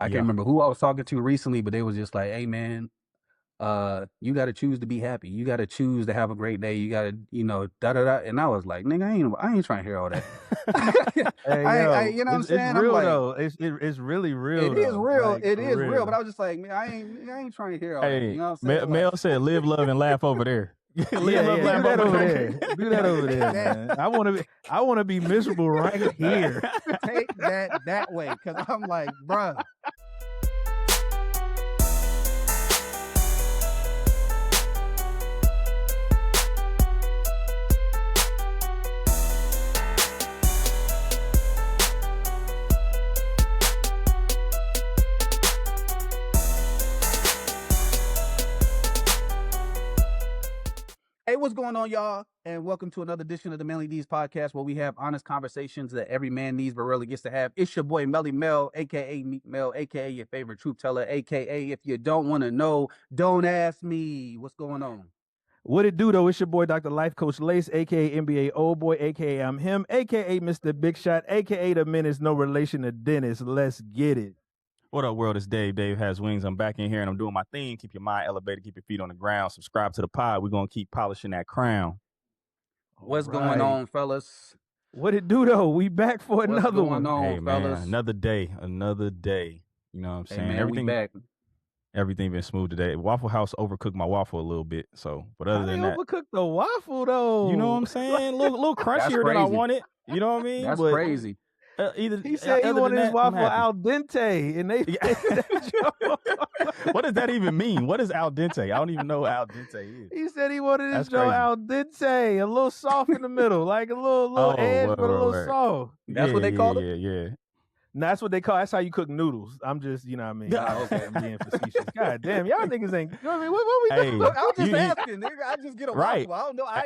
I can't remember who I was talking to recently, but they was just like, "Hey, man, you got to choose to be happy. You got to choose to have a great day. You got to, da da da." And I was like, "Nigga, I ain't trying to hear all that." Hey, yo, you know what I'm it's saying? I'm real like, though. It's really real. it is though. real. Like, It for is real. real. But I was just like, man, I ain't trying to hear all that. Hey, You know what I'm saying? Mel said, "Live, love, and laugh over there." Live, love, Do laugh that over there. there. Do that over there, man. I want to be miserable right here. Take that way, because I'm like, bruh. Hey, what's going on, y'all? And welcome to another edition of the Manly D's podcast, where we have honest conversations that every man needs but rarely gets to have. It's your boy Melly Mel, aka Meek Mel, aka your favorite truth teller, aka if you don't want to know, don't ask me. What's going on? What it do though? It's your boy Dr. Life Coach Lace, aka NBA Old Boy, aka I'm him, aka Mr. Big Shot, aka the Menace, no relation to Dennis. Let's get it. What up, world? It's Dave. Dave has wings. I'm back in here and I'm doing my thing. Keep your mind elevated. Keep your feet on the ground. Subscribe to the pod. We're going to keep polishing that crown. What's going on, fellas? What it do though? We back for another one. Hey, fellas? man, another day. You know what I'm saying? Man, we back. Everything been smooth today. Waffle House overcooked my waffle a little bit. So, but other than that, overcooked the waffle though. You know what I'm saying? A little crunchier than I wanted. You know what I mean? That's crazy. He said he wanted his waffle al dente, and they. What does that even mean? What is al dente? I don't even know what al dente is. He said he wanted his al dente, a little soft in the middle, like a little edge, but a little soft. That's what they call it? Yeah. No, that's what they call. That's how you cook noodles. I'm just, you know what I mean. Okay. I'm being facetious. God damn, y'all niggas ain't. You know what I mean? What we doing? I was just asking, nigga. I just get a right. waffle. I don't know. I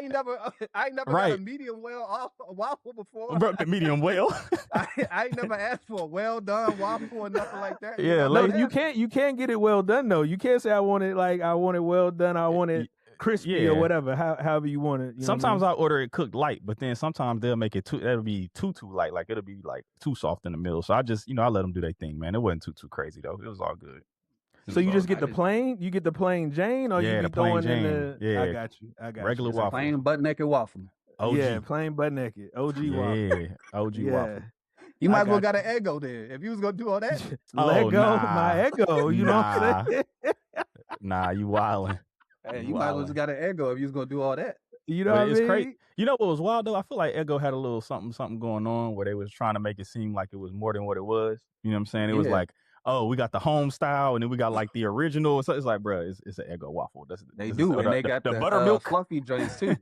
ain't never got a medium well waffle before. Medium well. I ain't never asked for a well done waffle or nothing like that. Yeah, no, you can't get it well done though. You can't say I want it well done. I want it crispy or whatever. However you want it. Sometimes I order it cooked light, but then sometimes they'll make it that'll be too light. Like it'll be like too soft in the middle. So I just I let them do their thing, man. It wasn't too crazy though. It was all good. So you just get the plain? You get the plain Jane, or you be throwing in the? Yeah, I got you. Regular waffle. Plain butt naked waffle. OG. Yeah, plain butt naked. OG waffle. Yeah, OG waffle. You might as well got an Eggo there if you was gonna do all that. Let go my Eggo. You know what I'm saying? Nah, you wildin'. Hey, you might as well just got an Eggo if you was gonna do all that. You know what I mean? It's crazy. You know what was wild though? I feel like Eggo had a little something going on where they was trying to make it seem like it was more than what it was. You know what I'm saying? It was like, oh, we got the home style, and then we got like the original. So it's like, bro, it's an Eggo waffle. They got the buttermilk fluffy joints too.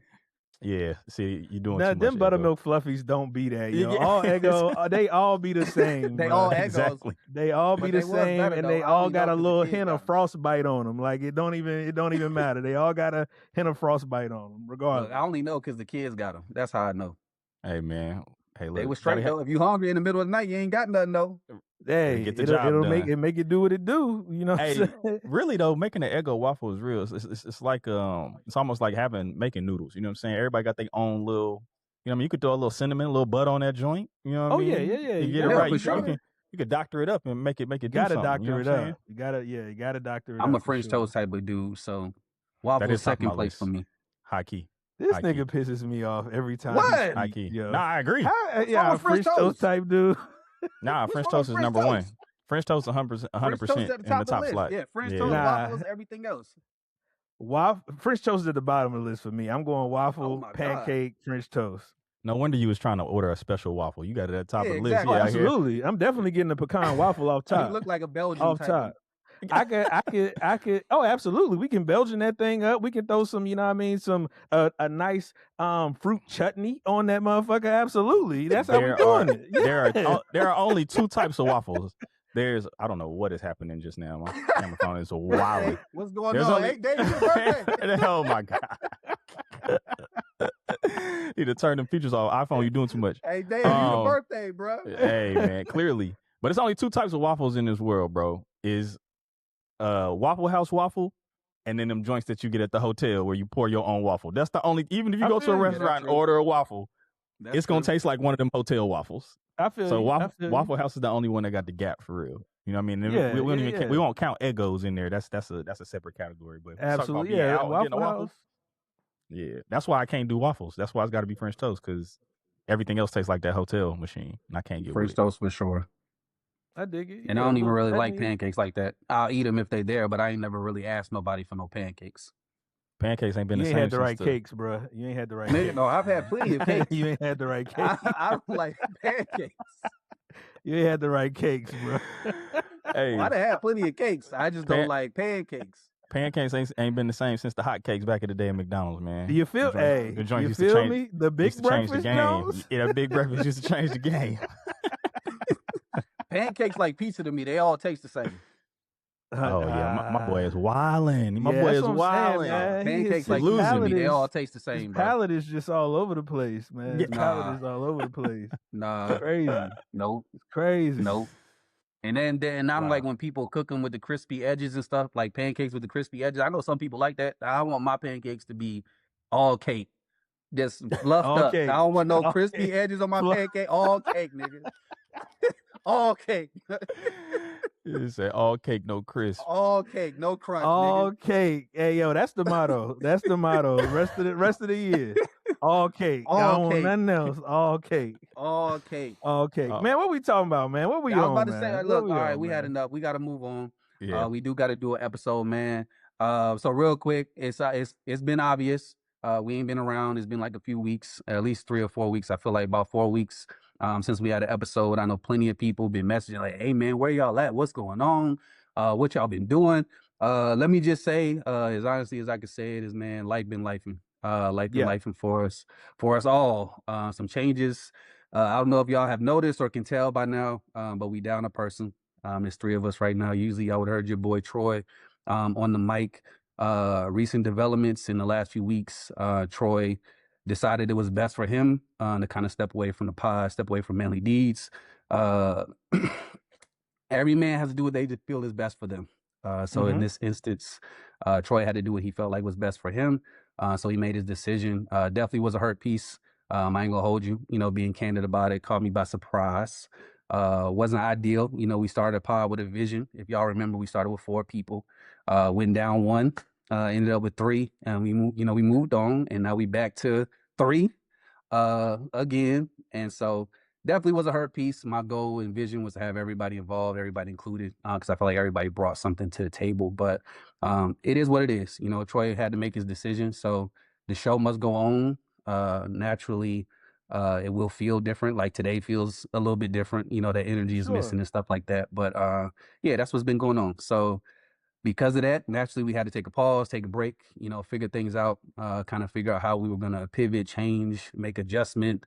Yeah, see, you doing now, too them much buttermilk fluffies don't be that. All Eggo, they all be the same. They all Eggos. Exactly. They all be the same, and they all got a little hint of frostbite on them. Like it don't even matter. They all got a hint of frostbite on them, regardless. Look, I only know because the kids got them. That's how I know. Hey man, look, they was straight though. If you hungry in the middle of the night, you ain't got nothing though. Hey, get the job done. make it do what it do. You know. Hey, really though, making an Eggo waffle is real. It's like it's almost like making noodles. You know what I'm saying? Everybody got their own little. You know what I mean? You could throw a little cinnamon, a little butter on that joint. You know what I mean? Yeah. You get it right. You could doctor it up and make it. You gotta doctor it up. You gotta doctor it up. I'm a French toast type of dude, so waffle is second place for me. High key. This nigga pisses me off every time. What? High key. Yo. Nah, I agree. I'm a French toast type dude. Nah, French toast is number one. French toast 100% in the top slot. Yeah, French toast, waffles, everything else. French toast is at the bottom of the list for me. I'm going waffle, pancake, French toast. No wonder you was trying to order a special waffle. You got it at the top of the list. Exactly. Yeah, absolutely. I'm definitely getting a pecan waffle off top. You look like a Belgian off type. Top. I could. Oh, absolutely. We can Belgian that thing up. We can throw some, you know what I mean, some a nice fruit chutney on that motherfucker. Absolutely. That's how we're doing it. Yeah. There are only two types of waffles. I don't know what is happening just now. My camera phone is wild. Hey, what's going on? Hey, Dave, it's your birthday. Oh my God. Need to turn them features off. iPhone, you doing too much. Hey, Dave, it's your birthday, bro. Hey, man, clearly. But it's only two types of waffles in this world, bro. Is Waffle House waffle, and then them joints that you get at the hotel where you pour your own waffle. That's the only, even if you go to a restaurant and order a waffle, it's going to taste like one of them hotel waffles. I feel so. Waffle House is the only one that got the gap for real. You know what I mean? Yeah, we don't yeah, even yeah. we won't count egos in there. That's a separate category. But if we talk about Absolutely, being yeah. out and getting a Waffle waffle, House. yeah, that's why I can't do waffles. That's why it's got to be French toast because everything else tastes like that hotel machine, and I can't get French with it. toast for sure. I dig it. And Yeah, I don't even look, really that like means- pancakes like that. I'll eat them if they there, but I ain't never really asked nobody for no pancakes. Pancakes ain't been You the ain't same had the since right cakes, bro. You ain't had the right Nigga, cakes. no, I've had plenty of cakes. You ain't had the right cakes. I don't like pancakes. You ain't had the right cakes, bro. Hey, Well, I done had plenty of cakes. I just don't like pancakes. Pancakes ain't been the same since the hot cakes back in the day at McDonald's, man. Do you feel? The joint- Hey, the joint you used to feel change- me? The big used to change the breakfast, game. Jones. Yeah, that big breakfast used to change the game. Pancakes like pizza to me. They all taste the same. Oh yeah, my boy is wildin'. My yeah, boy that's is what I'm saying, wildin'. man. Pancakes His like losing pizza to palate me. They is- all taste the His same, bro. palate is just all over the place, man. His Nah. palate is all over the place. Nah, Crazy. no, It's crazy. no. And then I'm Wow. like when people cook them with the crispy edges and stuff, like pancakes with the crispy edges. I know some people like that. I want my pancakes to be all cake, just fluffed All up. cake. I don't want no All crispy cake. edges on my Fluff- pancake. All cake, nigga. All cake. It said all cake, no crisp. All cake, no crunch, All nigga. cake. Hey, yo, that's the motto. That's the motto. Rest of the year. All cake. All I don't want cake. nothing else. All cake. All cake. All cake. Oh. Man, what we talking about, man? What we I was on, about to man? say, What look, all right, on, we had man? enough. We got to move on. Yeah. We do got to do an episode, man. So real quick, it's been obvious. We ain't been around. It's been like a few weeks, at least 3 or 4 weeks. I feel like about 4 weeks since we had an episode. I know plenty of people been messaging like, "Hey man, where y'all at? What's going on? What y'all been doing?" Let me just say, as honestly as I can say it, is man, life been lifing. Life been Yeah. lifing for us all. Some changes. I don't know if y'all have noticed or can tell by now, but we down a person. There's 3 of us right now. Usually I would have heard your boy Troy on the mic. Recent developments in the last few weeks, Troy decided it was best for him to kind of step away from the pod, step away from Manly Deeds. Every man has to do what they feel is best for them. So in this instance, Troy had to do what he felt like was best for him. So he made his decision. Definitely was a hurt piece. I ain't gonna hold you, being candid about it, caught me by surprise. Wasn't ideal. We started a pod with a vision. If y'all remember, we started with 4 people, went down 1, ended up with 3, and we moved on, and now we back to 3 again. And so definitely was a hurt piece. My goal and vision was to have everybody involved, everybody included, because I feel like everybody brought something to the table. But it is what it is. Troy had to make his decision, so the show must go on. Naturally, it will feel different. Like today feels a little bit different. The energy is Sure. missing and stuff like that. But yeah, that's what's been going on. So because of that, naturally, we had to take a pause, take a break, figure things out, kind of figure out how we were going to pivot, change, make adjustment,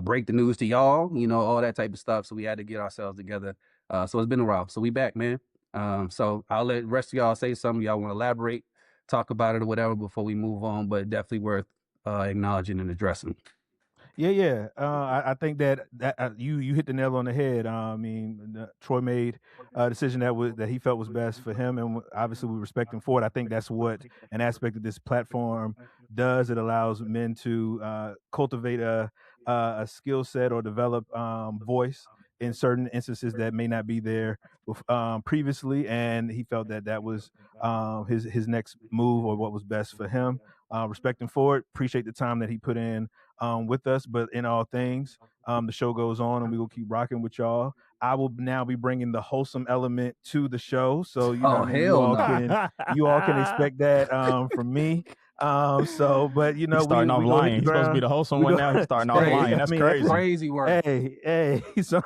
break the news to y'all, all that type of stuff. So we had to get ourselves together. So it's been a while. So we back, man. So I'll let the rest of y'all say something. Y'all want to elaborate, talk about it or whatever before we move on, but definitely worth acknowledging and addressing. Yeah. I think that you hit the nail on the head. I mean, Troy made a decision that he felt was best for him, and obviously we respect him for it. I think that's what an aspect of this platform does. It allows men to cultivate a skill set or develop voice in certain instances that may not be there previously, and he felt that was his next move or what was best for him. Respect him for it. Appreciate the time that he put in with us, but in all things, the show goes on, and we will keep rocking with y'all. I will now be bringing the wholesome element to the show, so you all can expect that from me. But He's starting off lying. He's supposed to be the wholesome one now. He's starting off lying. That's crazy. Crazy work. Hey. So,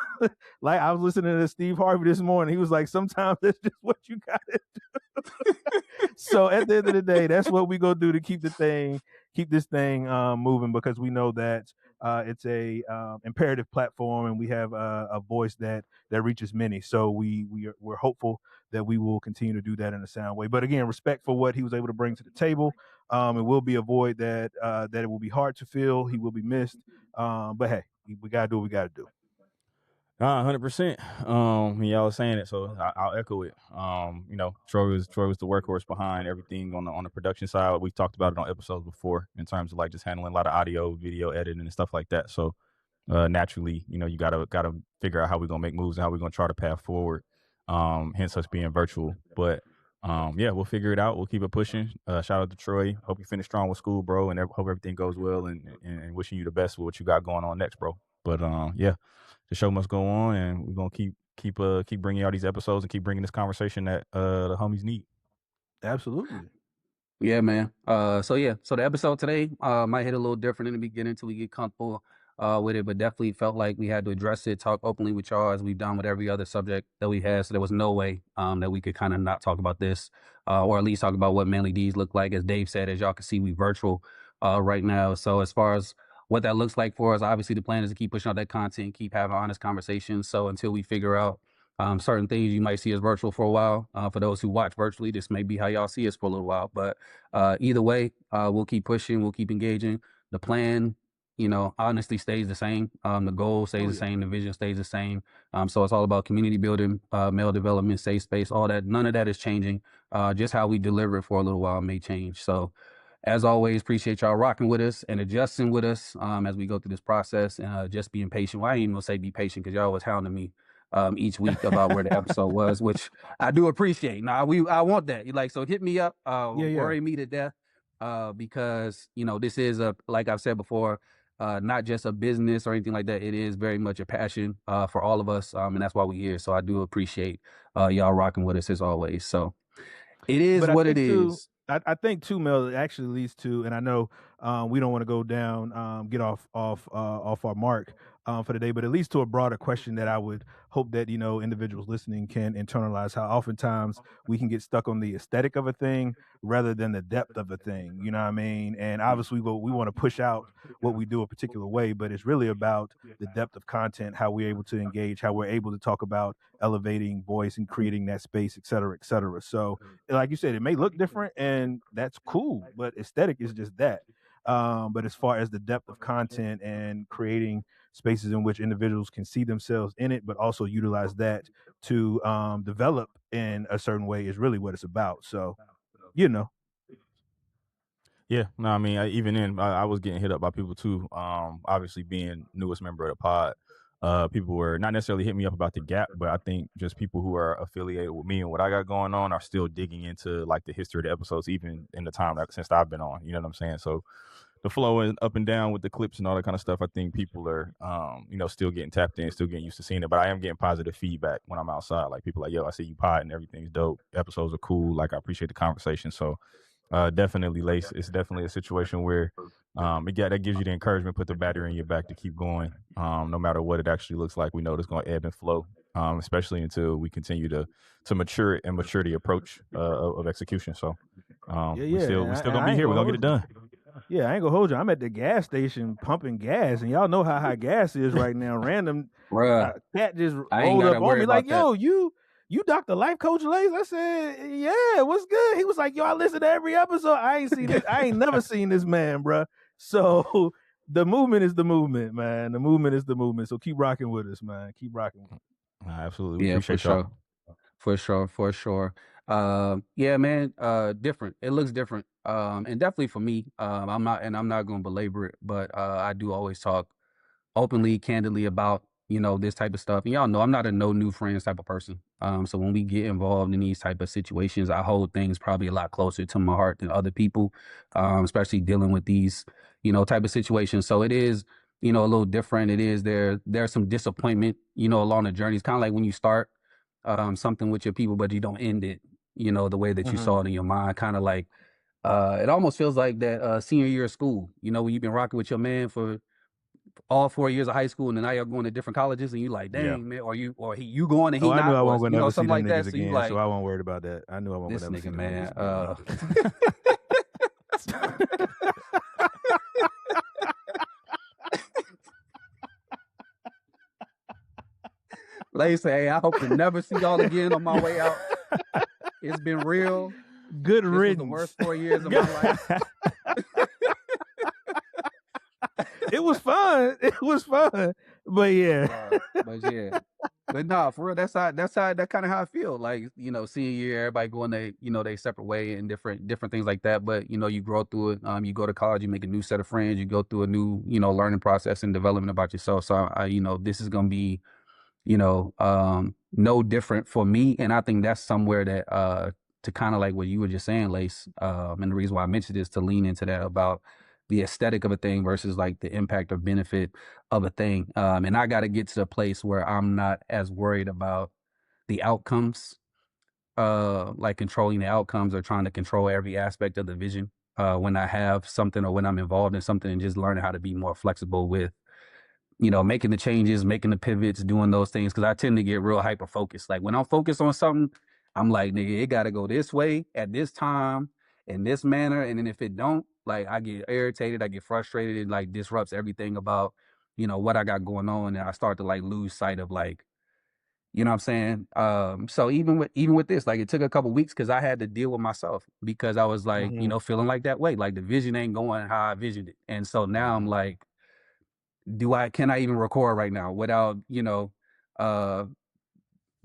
like I was listening to Steve Harvey this morning. He was like, sometimes that's just what you gotta do. So at the end of the day, that's what we go do to keep this thing moving, because we know that it's a imperative platform, and we have a voice that reaches many. So we're hopeful that we will continue to do that in a sound way. But again, respect for what he was able to bring to the table. It will be a void that it will be hard to fill. He will be missed. But hey, we gotta do what we gotta do. 100%. Y'all are saying it, so I'll echo it. Troy was the workhorse behind everything on the production side. We've talked about it on episodes before in terms of like just handling a lot of audio, video editing, and stuff like that. So naturally, you gotta figure out how we're gonna make moves and how we're gonna chart a path forward. hence us being virtual. But yeah, we'll figure it out. We'll keep it pushing. Shout out to Troy. Hope you finish strong with school, bro, and hope everything goes well. And wishing you the best with what you got going on next, bro. But yeah, the show must go on, and we're gonna keep bringing y'all these episodes and keep bringing this conversation that the homies need. Absolutely. Yeah, man. So the episode today might hit a little different in the beginning until we get comfortable with it, but definitely felt like we had to address it, talk openly with y'all as we've done with every other subject that we had. So there was no way that we could kind of not talk about this, or at least talk about what Manly D's look like. As Dave said, as y'all can see, we virtual right now. So as far as what that looks like for us, obviously the plan is to keep pushing out that content, keep having honest conversations. So until we figure out certain things, you might see us virtual for a while. For those who watch virtually, this may be how y'all see us for a little while. But either way, we'll keep pushing, we'll keep engaging. The plan, honestly stays the same. The goal stays the same. The vision stays the same. So it's all about community building, male development, safe space, all that. None of that is changing. Just how we deliver it for a little while may change. So as always, appreciate y'all rocking with us and adjusting with us as we go through this process, and just being patient. Well, I ain't even gonna say be patient because y'all was hounding me each week about where the episode was, which I do appreciate. Now I want that. So hit me up, worry me to death, because this is like I've said before, not just a business or anything like that. It is very much a passion for all of us, and that's why we're here. So I do appreciate y'all rocking with us as always. So it is what it is. I think too, Mel, it actually leads to, and I know we don't want to go down, get off our mark for the day, but it leads to a broader question that I would hope that individuals listening can internalize. How oftentimes we can get stuck on the aesthetic of a thing rather than the depth of a thing. You know what I mean? And obviously, we want to push out what we do a particular way, but it's really about the depth of content, how we're able to engage, how we're able to talk about elevating voice and creating that space, et cetera, et cetera. So, like you said, it may look different, and that's cool, but aesthetic is just that. But as far as the depth of content and creating spaces in which individuals can see themselves in it, but also utilize that to develop in a certain way is really what it's about. So, Yeah, no, I mean, I was getting hit up by people too. Obviously, being newest member of the pod, people were not necessarily hitting me up about the gap, but I think just people who are affiliated with me and what I got going on are still digging into like the history of the episodes, even in the time since I've been on. You know what I'm saying? So the flow and up and down with the clips and all that kind of stuff, I think people are, still getting tapped in, still getting used to seeing it. But I am getting positive feedback when I'm outside. Like people like, yo, I see you pod and everything's dope. Episodes are cool. Like I appreciate the conversation. So definitely, Lace. It's definitely a situation where that gives you the encouragement, put the battery in your back to keep going, no matter what it actually looks like. We know it's going to ebb and flow, especially until we continue to mature it and mature the approach of execution. So we still gonna be here. We're gonna get it done. Yeah, I ain't gonna hold you. I'm at the gas station pumping gas, and y'all know how high gas is right now. Random cat just rolled up on me like, "Yo, you Dr. Life Coach Lace?" I said, "Yeah, what's good?" He was like, "Yo, I listen to every episode. I ain't seen this. I ain't never seen this man, bro." So the movement is the movement, man. The movement is the movement. So keep rocking with us, man. Keep rocking with us. Absolutely. Yeah, appreciate for y'all. sure. For sure. Yeah, man. Different. It looks different. And definitely for me, I'm not going to belabor it, but I do always talk openly, candidly about this type of stuff. And y'all know I'm not a no new friends type of person. So when we get involved in these type of situations, I hold things probably a lot closer to my heart than other people, especially dealing with these type of situations. So it is a little different. It is there's some disappointment along the journey. It's kind of like when you start something with your people, but you don't end it the way that you saw it in your mind. Kind of like it almost feels like that senior year of school. When you've been rocking with your man for all 4 years of high school, and then now you're going to different colleges, and you like, dang, man, or you going and he I not, knew I wasn't going to never see something like that. So you like, so I won't worry about that. I knew I wasn't this going to nigga, man. They say, I hope to never see y'all again on my way out. It's been real. Good riddance. The worst 4 years of my life. It was fun. It was fun. But yeah. But nah, for real, that kind of how I feel. Like, senior year, everybody going they separate way and different things like that. But you grow through it. You go to college, you make a new set of friends, you go through a new, learning process and development about yourself. So I this is gonna be no different for me. And I think that's somewhere that to kind of like what you were just saying, Lace, and the reason why I mentioned this to lean into that about the aesthetic of a thing versus like the impact or benefit of a thing. And I got to get to the place where I'm not as worried about the outcomes, like controlling the outcomes or trying to control every aspect of the vision. When I have something or when I'm involved in something, and just learning how to be more flexible with making the changes, making the pivots, doing those things. Cause I tend to get real hyper focused. Like when I'm focused on something, I'm like, nigga, it got to go this way at this time in this manner. And then if it don't, like I get irritated, I get frustrated. It like disrupts everything about, what I got going on. And I start to like lose sight of like, you know what I'm saying? So even with this, like it took a couple weeks because I had to deal with myself because I was like, feeling like that way. Like the vision ain't going how I visioned it. And so now I'm like, can I even record right now without, uh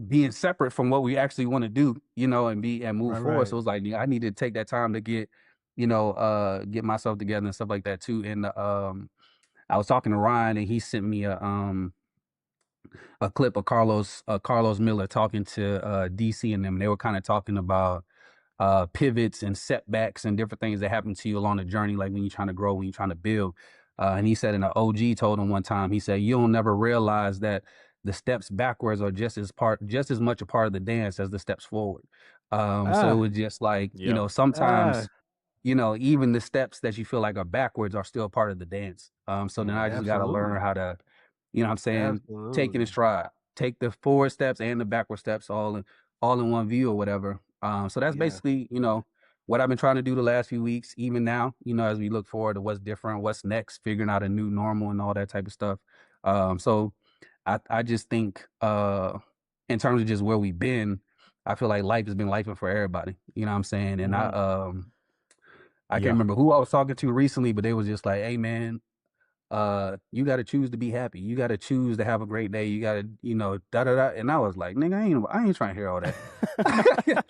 being separate from what we actually want to do, and move forward. So it's like I need to take that time to get myself together and stuff like that too. And I was talking to Ryan and he sent me a clip of Carlos Miller talking to DC and them. They were kind of talking about pivots and setbacks and different things that happen to you along the journey, like when you're trying to grow, when you're trying to build. And he said, and an OG told him one time, he said, "You'll never realize that the steps backwards are just as much a part of the dance as the steps forward." So it was just like, sometimes, even the steps that you feel like are backwards are still part of the dance. So then I just got to learn how to, what I'm saying, take it in stride, take the forward steps and the backward steps all in one view or whatever. So that's basically, what I've been trying to do the last few weeks, even now, as we look forward to what's different, what's next, figuring out a new normal and all that type of stuff. So I just think in terms of just where we've been, I feel like life has been lifing for everybody. You know what I'm saying? And I can't remember who I was talking to recently, but they was just like, "Hey man, you got to choose to be happy. You got to choose to have a great day. You got to, da da da." And I was like, "Nigga, I ain't trying to hear all that."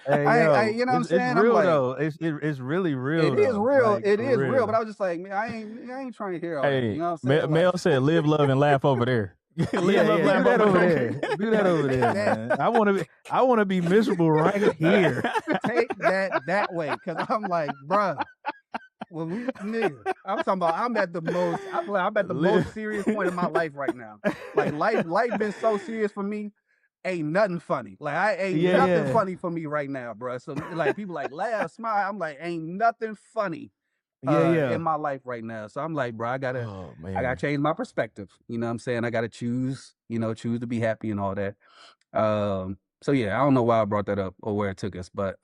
Hey, you know what I'm saying? It's real like, though. It's really real. It is real. Like, it is real. real. But I was just like, man, I ain't trying to hear all that. You know what I'm saying? Mel said, "Live, love, and laugh over there." Live, love, laugh do that over there. Do that over there, man. I want to be miserable right here. Take that way, because I'm like, bruh. I'm talking about I'm at the most serious point in my life right now. Like life been so serious for me. Ain't nothing funny. Like I ain't nothing funny for me right now, bro. So like people like laugh, smile. I'm like, ain't nothing funny in my life right now. So I'm like, bro, I gotta change my perspective. You know what I'm saying? I gotta choose to be happy and all that. So yeah, I don't know why I brought that up or where it took us, but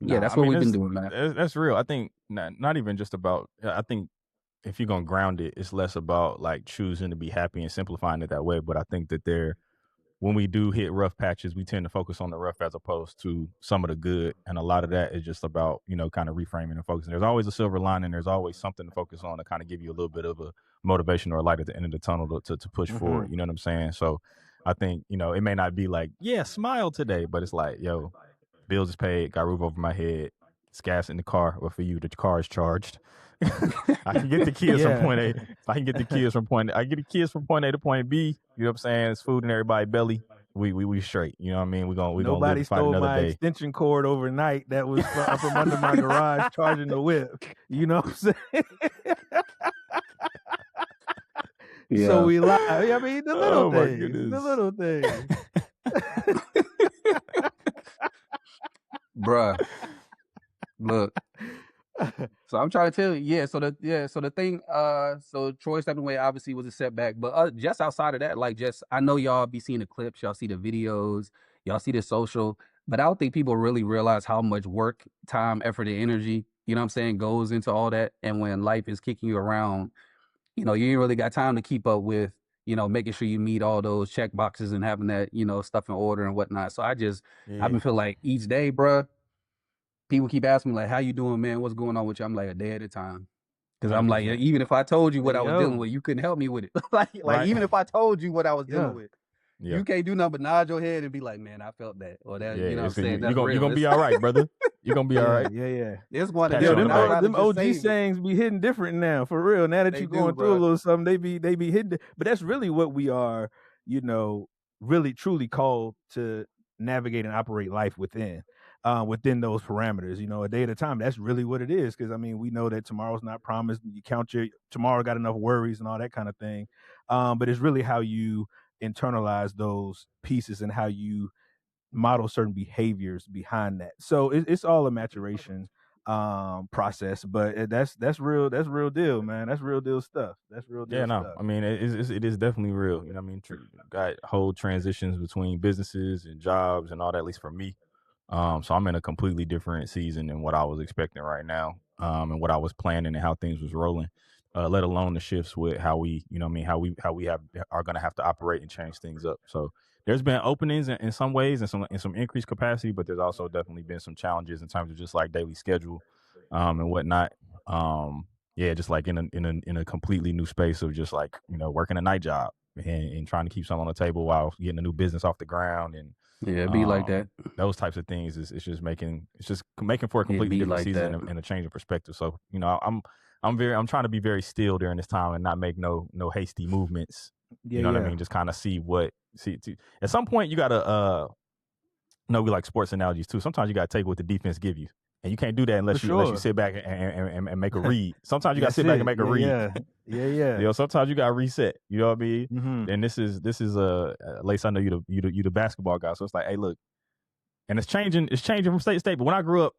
that's what we've been doing, man. That's real. I think not even just about. I think if you're gonna ground it, it's less about like choosing to be happy and simplifying it that way. But I think that when we do hit rough patches, we tend to focus on the rough as opposed to some of the good. And a lot of that is just about kind of reframing and focusing. There's always a silver lining. There's always something to focus on to kind of give you a little bit of a motivation or a light at the end of the tunnel to push forward. You know what I'm saying? So I think it may not be like smile today, but it's like bills is paid, got a roof over my head, it's gas in the car, or for you, the car is charged. I can get the kids from point A. If I can get the kids from point A, I get the kids from point A to point B. You know what I'm saying? It's food in everybody's belly. We straight. You know what I mean? We're gonna Nobody live to fight another stole my day. extension cord overnight that was from under my garage charging the whip. You know what I'm saying? So we lie. I mean, the little things. The little things. Bruh, look. So I'm trying to tell you, so the thing, so Troy stepping away obviously was a setback, but just outside of that, like I know y'all be seeing the clips, y'all see the videos, y'all see the social, but I don't think people really realize how much work, time, effort, and energy, you know what I'm saying, goes into all that. And when life is kicking you around, you ain't really got time to keep up with, making sure you meet all those check boxes and having that, stuff in order and whatnot. So I've been feeling like each day, bruh, people keep asking me like, "How you doing, man? What's going on with you?" I'm like, a day at a time. Because I'm like, even if I told you what I was dealing with, you couldn't help me with it. Even if I told you what I was dealing with, you can't do nothing but nod your head and be like, "Man, I felt that," or that. You know what I'm saying? You're gonna be all right, brother. You're gonna be all right. Yeah. It's one of them OG sayings be hitting different now, for real. Now that you're going through a little something, they be hitting. But that's really what we are. really truly called to navigate and operate life within those parameters, a day at a time. That's really what it is. Because we know that tomorrow's not promised. You count your tomorrow, got enough worries and all that kind of thing. But it's really how you internalize those pieces and how you model certain behaviors behind that. So it's all a maturation process, but that's real deal, man. That's real deal stuff. That's real deal stuff. I mean, it is definitely real. You know what I mean? Got whole transitions between businesses and jobs and all that, at least for me. So I'm in a completely different season than what I was expecting right now, and what I was planning and how things was rolling. Let alone the shifts with how we, how we are going to have to operate and change things up. So there's been openings in some ways and some increased capacity, but there's also definitely been some challenges in terms of just like daily schedule, and whatnot. Yeah, just like in a completely new space of just like working a night job and trying to keep something on the table while getting a new business off the ground and it'd be like that. Those types of things it's just making for a completely different like season and a change of perspective. So I'm trying to be very still during this time and not make no hasty movements. Yeah, what I mean? Just kind of see at some point you gotta we like sports analogies too. Sometimes you gotta take what the defense give you. And you can't do that unless you sit back and make a read. Sometimes you gotta sit back and make a read. Yeah. Sometimes you gotta reset. You know what I mean? Mm-hmm. And this is Lace, I know you the basketball guy, so it's like, hey, look, and it's changing from state to state. But when I grew up,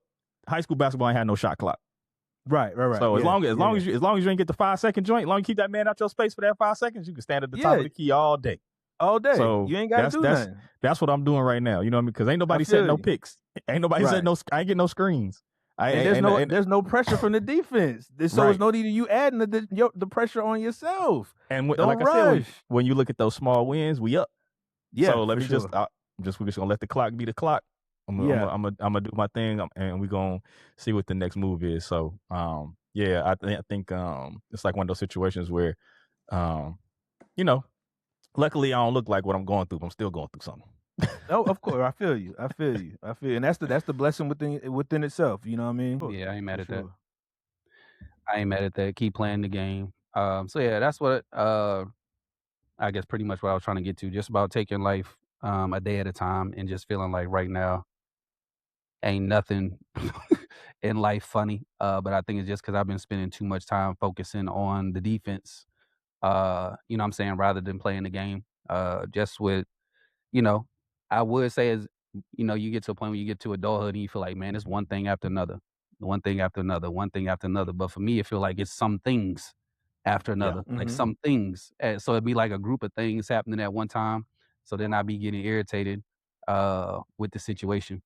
high school basketball ain't had no shot clock. Right. So as long as you ain't get the 5-second joint, as long as you keep that man out your space for that 5 seconds, you can stand at the top of the key all day. So you ain't got to do nothing. That's what I'm doing right now. You know what I mean? Because ain't nobody setting no picks. Ain't nobody setting no. I ain't getting no screens. There's no pressure from the defense. So it's no need of you adding the pressure on yourself. And like I said, when you look at those small wins, we up. Yeah. So let me we're just gonna let the clock be the clock. I'm gonna do my thing, and we're gonna see what the next move is. So I think it's like one of those situations where luckily I don't look like what I'm going through, but I'm still going through something. Oh, of course. I feel you. And that's the blessing within itself. You know what I mean? Yeah, I ain't mad at that. I ain't mad at that. Keep playing the game. So yeah, that's what I guess pretty much what I was trying to get to. Just about taking life a day at a time and just feeling like right now ain't nothing in life funny. But I think it's just because I've been spending too much time focusing on the defense. You know what I'm saying, rather than playing the game. Just with, I would say is, you get to a point where you get to adulthood and you feel like, man, it's one thing after another, one thing after another, one thing after another. But for me, it feel like it's some things after another, like some things. So it'd be like a group of things happening at one time. So then I'd be getting irritated with the situation.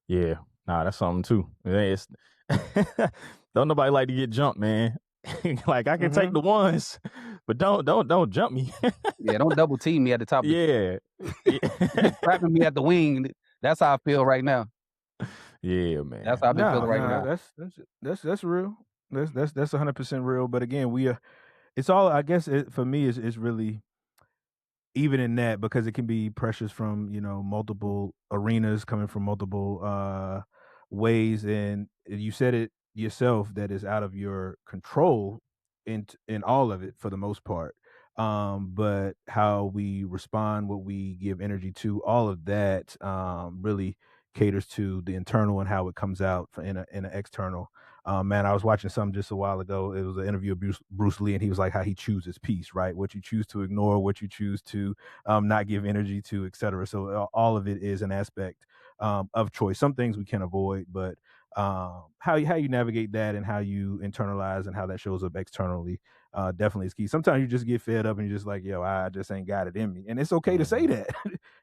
Yeah, that's something too. It's don't nobody like to get jumped, man. Like I can take the ones, but don't jump me. Yeah, don't double team me at the top. Yeah. Trapping me at the wing. That's how I feel right now. Yeah, man. That's how I've been feeling right now. That's real. That's 100% real. But again, it's all, I guess for me is really even in that, because it can be pressures from multiple arenas coming from multiple ways, and you said it yourself that is out of your control in all of it for the most part. But how we respond, what we give energy to, all of that really caters to the internal and how it comes out in an external. Man, I was watching something just a while ago. It was an interview of Bruce Lee, and he was like how he chooses peace, right? What you choose to ignore, what you choose to not give energy to, etc. So all of it is an aspect of choice. Some things we can avoid, but how you navigate that and how you internalize and how that shows up externally definitely is key. Sometimes you just get fed up and you're just like, yo, I just ain't got it in me. And it's okay to say that.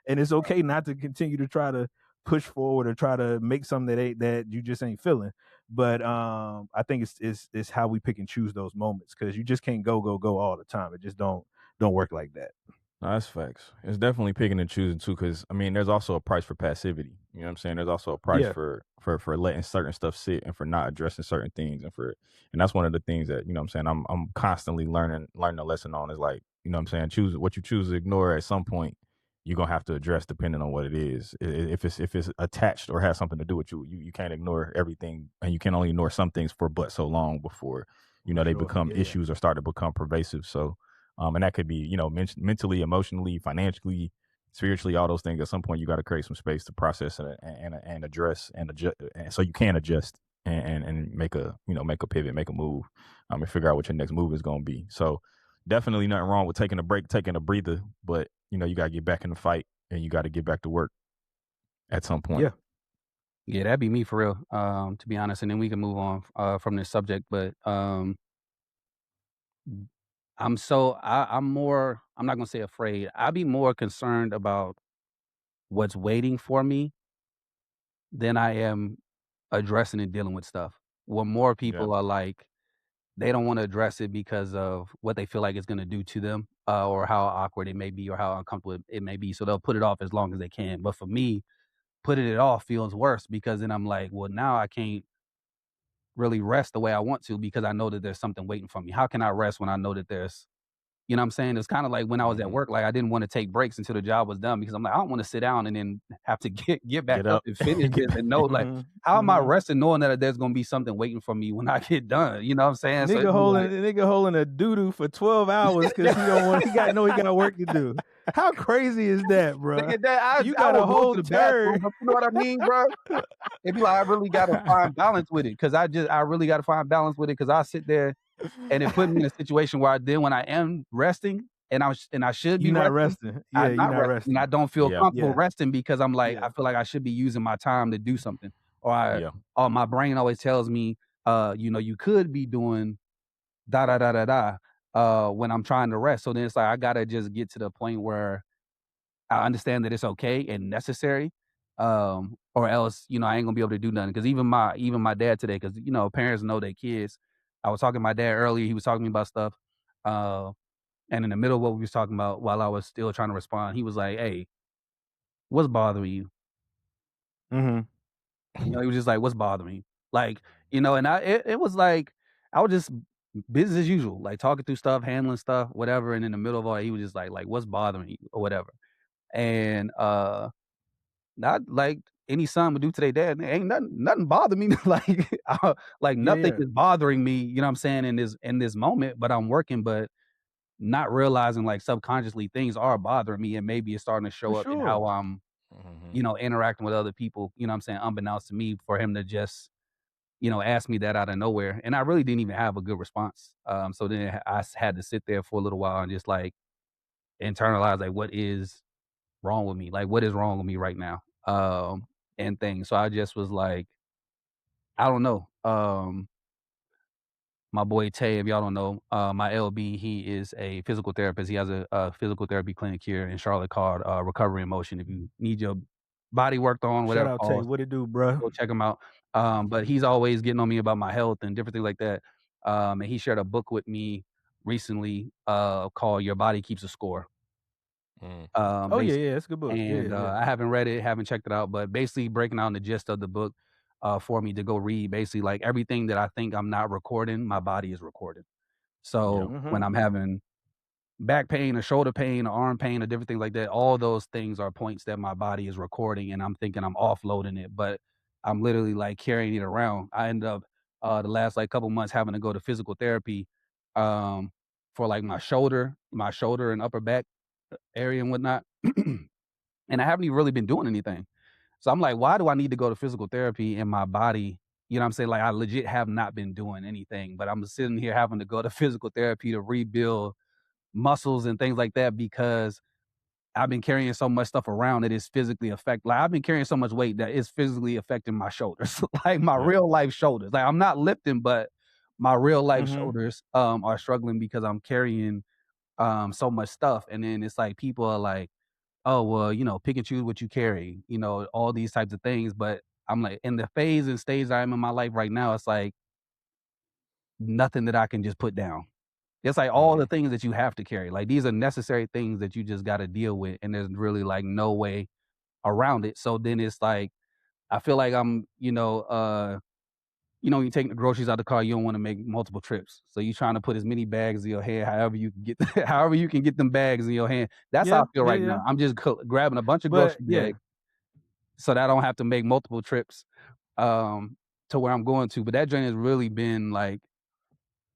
And it's okay not to continue to try to push forward or try to make something that you just ain't feeling. But I think it's how we pick and choose those moments, because you just can't go all the time. It just don't work like that. No, that's facts. It's definitely picking and choosing too, because I mean, there's also a price for passivity. You know what I'm saying? There's also a price for letting certain stuff sit and for not addressing certain things, and that's one of the things that I'm saying I'm constantly learning a lesson on, is like, I'm saying, choose what you choose to ignore at some point. You're gonna have to address depending on what it is. If it's attached or has something to do with you can't ignore everything, and you can only ignore some things for but so long before they become issues or start to become pervasive. So And that could be, you know, mentally, emotionally, financially, spiritually, all those things. At some point, you got to create some space to process and address and adjust, and so you can adjust and make a, you know, make a pivot, make a move, and figure out what your next move is going to be. So definitely nothing wrong with taking a break, taking a breather, but you know, you got to get back in the fight and you got to get back to work at some point. Yeah. Yeah, that'd be me for real, to be honest, and then we can move on from this subject. But I'm more, I'm not gonna say afraid. I'd be more concerned about what's waiting for me than I am addressing and dealing with stuff. Where more people are like, they don't want to address it because of what they feel like it's gonna do to them, or how awkward it may be, or how uncomfortable it may be. So they'll put it off as long as they can. But for me, putting it off feels worse because then I'm like, well, now I can't really rest the way I want to because I know that there's something waiting for me. How can I rest when I know that there's, you know what I'm saying? It's kind of like when I was at work, like I didn't want to take breaks until the job was done because I'm like, I don't want to sit down and then have to get back Get up up. and finish this and know like, how am I resting knowing that there's gonna be something waiting for me when I get done? You know what I'm saying? So Nigga holding a doo-doo for 12 hours because he don't want he got work to do. How crazy is that, bro? Look at that. You got a whole to the bathroom, turd. but you know what I mean, bro? It'd be like I really gotta find balance with it because I really gotta find balance with it because I sit there and it put me in a situation where when I am resting and I should be You're not resting. Yeah, I'm you're not resting, resting. and I don't feel comfortable resting because I'm like, Yeah. I feel like I should be using my time to do something. Or Yeah. my brain always tells me, you know, you could be doing da da da da da when I'm trying to rest. So then it's like I gotta just get to the point where I understand that it's okay and necessary. Or else, you know, I ain't gonna be able to do nothing. Cause even my dad today, cause you know, parents know their kids. I was talking to my dad earlier, he was talking to me about stuff. And in the middle of what we was talking about, while I was still trying to respond, he was like, "Hey, what's bothering you?" Mm-hmm. You know, he was just like, "What's bothering you?" Like, you know, and it was like I was just business as usual, like talking through stuff, handling stuff, whatever. And in the middle of all, he was just like, "What's bothering you?" or whatever. And not like any son would do to their dad. Ain't nothing bother me. Like nothing is bothering me. You know what I'm saying in this moment. But I'm working, but not realizing like subconsciously things are bothering me, and maybe it's starting to show up in how I'm, you know, interacting with other people. You know what I'm saying, unbeknownst to me, for him to just, you know, ask me that out of nowhere, and I really didn't even have a good response. So then I had to sit there for a little while and just like internalize like what is wrong with me, like what is wrong with me right now, and things. So I just was like, I don't know. My boy Tay, if y'all don't know, my LB, he is a physical therapist. He has a physical therapy clinic here in Charlotte called Recovery in Motion. If you need your body worked on, whatever Shout out Tay, what it do, bro? go check him out. But he's always getting on me about my health and different things like that. And he shared a book with me recently called Your Body Keeps a Score. Oh yeah, it's a good book. And I haven't read it, haven't checked it out, but basically breaking down the gist of the book for me to go read. Basically, like everything that I think I'm not recording, my body is recording. So when I'm having back pain or shoulder pain or arm pain or different things like that, all those things are points that my body is recording, and I'm thinking I'm offloading it, but I'm literally like carrying it around. I end up the last like couple months having to go to physical therapy for like my shoulder and upper back area and whatnot. And I haven't even really been doing anything. So I'm like, why do I need to go to physical therapy in my body? You know what I'm saying? Like I legit have not been doing anything, but I'm sitting here having to go to physical therapy to rebuild muscles and things like that because I've been carrying so much stuff around that is physically like I've been carrying so much weight that is physically affecting my shoulders, like my real life shoulders. Like I'm not lifting, but my real life shoulders are struggling because I'm carrying so much stuff. And then it's like people are like, oh, well, you know, pick and choose what you carry, you know, all these types of things. But I'm like, in the phase and stage I'm in my life right now, it's like nothing that I can just put down. It's like all the things that you have to carry. Like these are necessary things that you just got to deal with. And there's really like no way around it. So then it's like, I feel like I'm, you take the groceries out of the car, you don't want to make multiple trips. So you're trying to put as many bags in your hand, however you can get, however you can get them bags in your hand. That's how I feel right now. I'm just grabbing a bunch of grocery bags so that I don't have to make multiple trips to where I'm going to. But that journey has really been like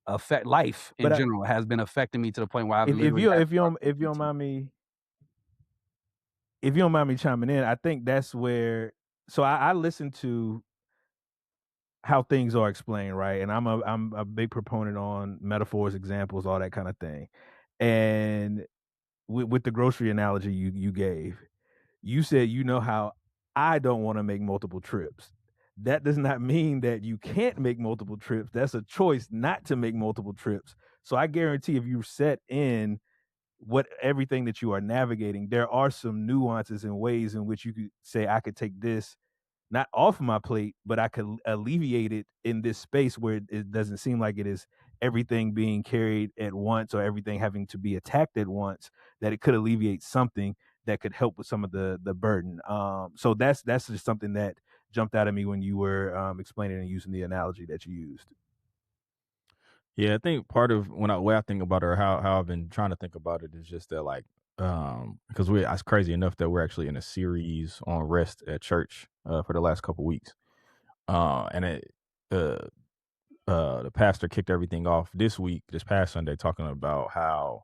affect life in general has been affecting me to the point where I've literally. If you don't mind me chiming in, I think that's where. So I listen to how things are explained, right? And I'm a big proponent on metaphors, examples, all that kind of thing. And with the grocery analogy you gave, you said how I don't want to make multiple trips. That does not mean that you can't make multiple trips. That's a choice not to make multiple trips. So I guarantee if you set in everything that you are navigating, there are some nuances and ways in which you could say, I could take this not off my plate, but I could alleviate it in this space where it doesn't seem like it is everything being carried at once or everything having to be attacked at once, that it could alleviate something that could help with some of the burden. So that's just something that jumped out at me when you were explaining and using the analogy that you used. Yeah, I think part of way I think about it, or how I've been trying to think about it, is just that, like, because it's crazy enough that we're actually in a series on rest at church for the last couple weeks, and the pastor kicked everything off this past Sunday, talking about how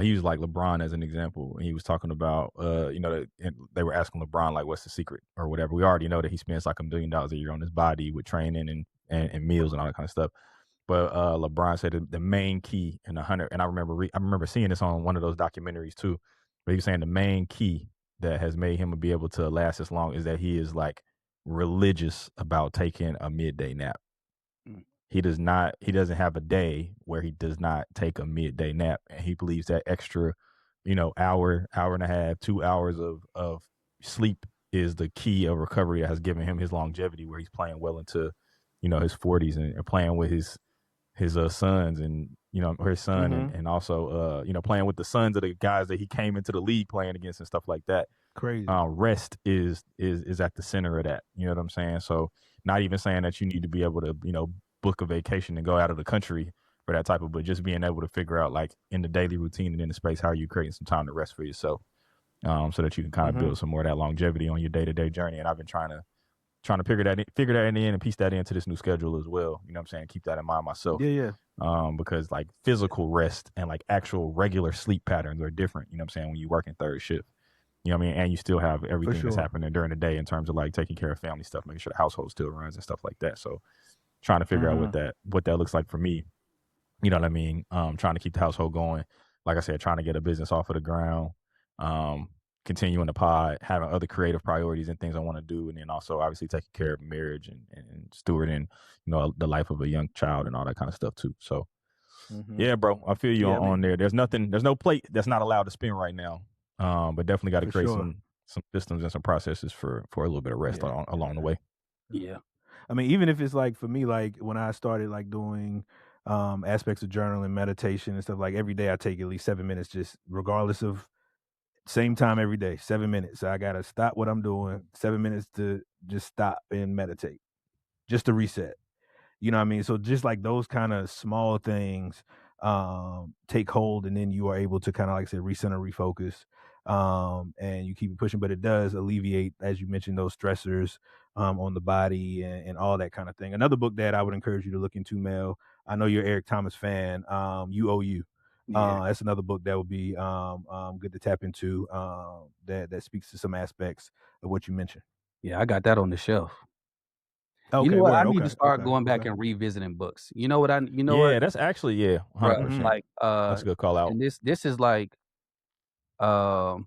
he used like LeBron as an example, and he was talking about they were asking LeBron, like, what's the secret or whatever. We already know that he spends like $1 million a year on his body with training and meals and all that kind of stuff. But LeBron said the main key in 100, and I remember seeing this on one of those documentaries too, but he was saying the main key that has made him be able to last as long is that he is like religious about taking a midday nap. He doesn't have a day where he does not take a midday nap, and he believes that extra, hour and a half, 2 hours of sleep is the key of recovery that has given him his longevity, where he's playing well into, his 40s and playing with his sons and or his son, and also playing with the sons of the guys that he came into the league playing against and stuff like that. Crazy. Rest is at the center of that. You know what I'm saying? So not even saying that you need to be able to book a vacation and go out of the country for that type of, but just being able to figure out, like, in the daily routine and in the space, how are you creating some time to rest for yourself, so that you can kind of build some more of that longevity on your day-to-day journey. And I've been trying to figure that in and piece that into this new schedule as well. You know what I'm saying? Keep that in mind myself. Yeah. Because like physical rest and like actual regular sleep patterns are different. You know what I'm saying? When you work in third shift, you know what I mean? And you still have everything that's happening during the day in terms of like taking care of family stuff, making sure the household still runs and stuff like that. So trying to figure out what that looks like for me. You know what I mean? Trying to keep the household going. Like I said, trying to get a business off of the ground. Continuing the pod, having other creative priorities and things I want to do, and then also obviously taking care of marriage and stewarding, the life of a young child and all that kind of stuff too. So, yeah, bro, I feel you on there. There's no plate that's not allowed to spin right now, but definitely got to create some systems and some processes for a little bit of rest along the way. Yeah, I mean, even if it's like for me, like when I started like doing aspects of journaling, meditation and stuff, like every day I take at least 7 minutes, just regardless of. Same time every day, 7 minutes. So I got to stop what I'm doing, 7 minutes to just stop and meditate, just to reset. You know what I mean? So just like those kind of small things take hold, and then you are able to kind of, like I said, recenter, refocus, and you keep pushing. But it does alleviate, as you mentioned, those stressors on the body and all that kind of thing. Another book that I would encourage you to look into, Mel, I know you're an Eric Thomas fan, UOU. That's another book that would be good to tap into, that speaks to some aspects of what you mentioned. Yeah, I got that on the shelf. Okay, you know what? I need to start going back and revisiting books. You know what? Yeah, that's actually 100%. Like that's a good call out. And this is like even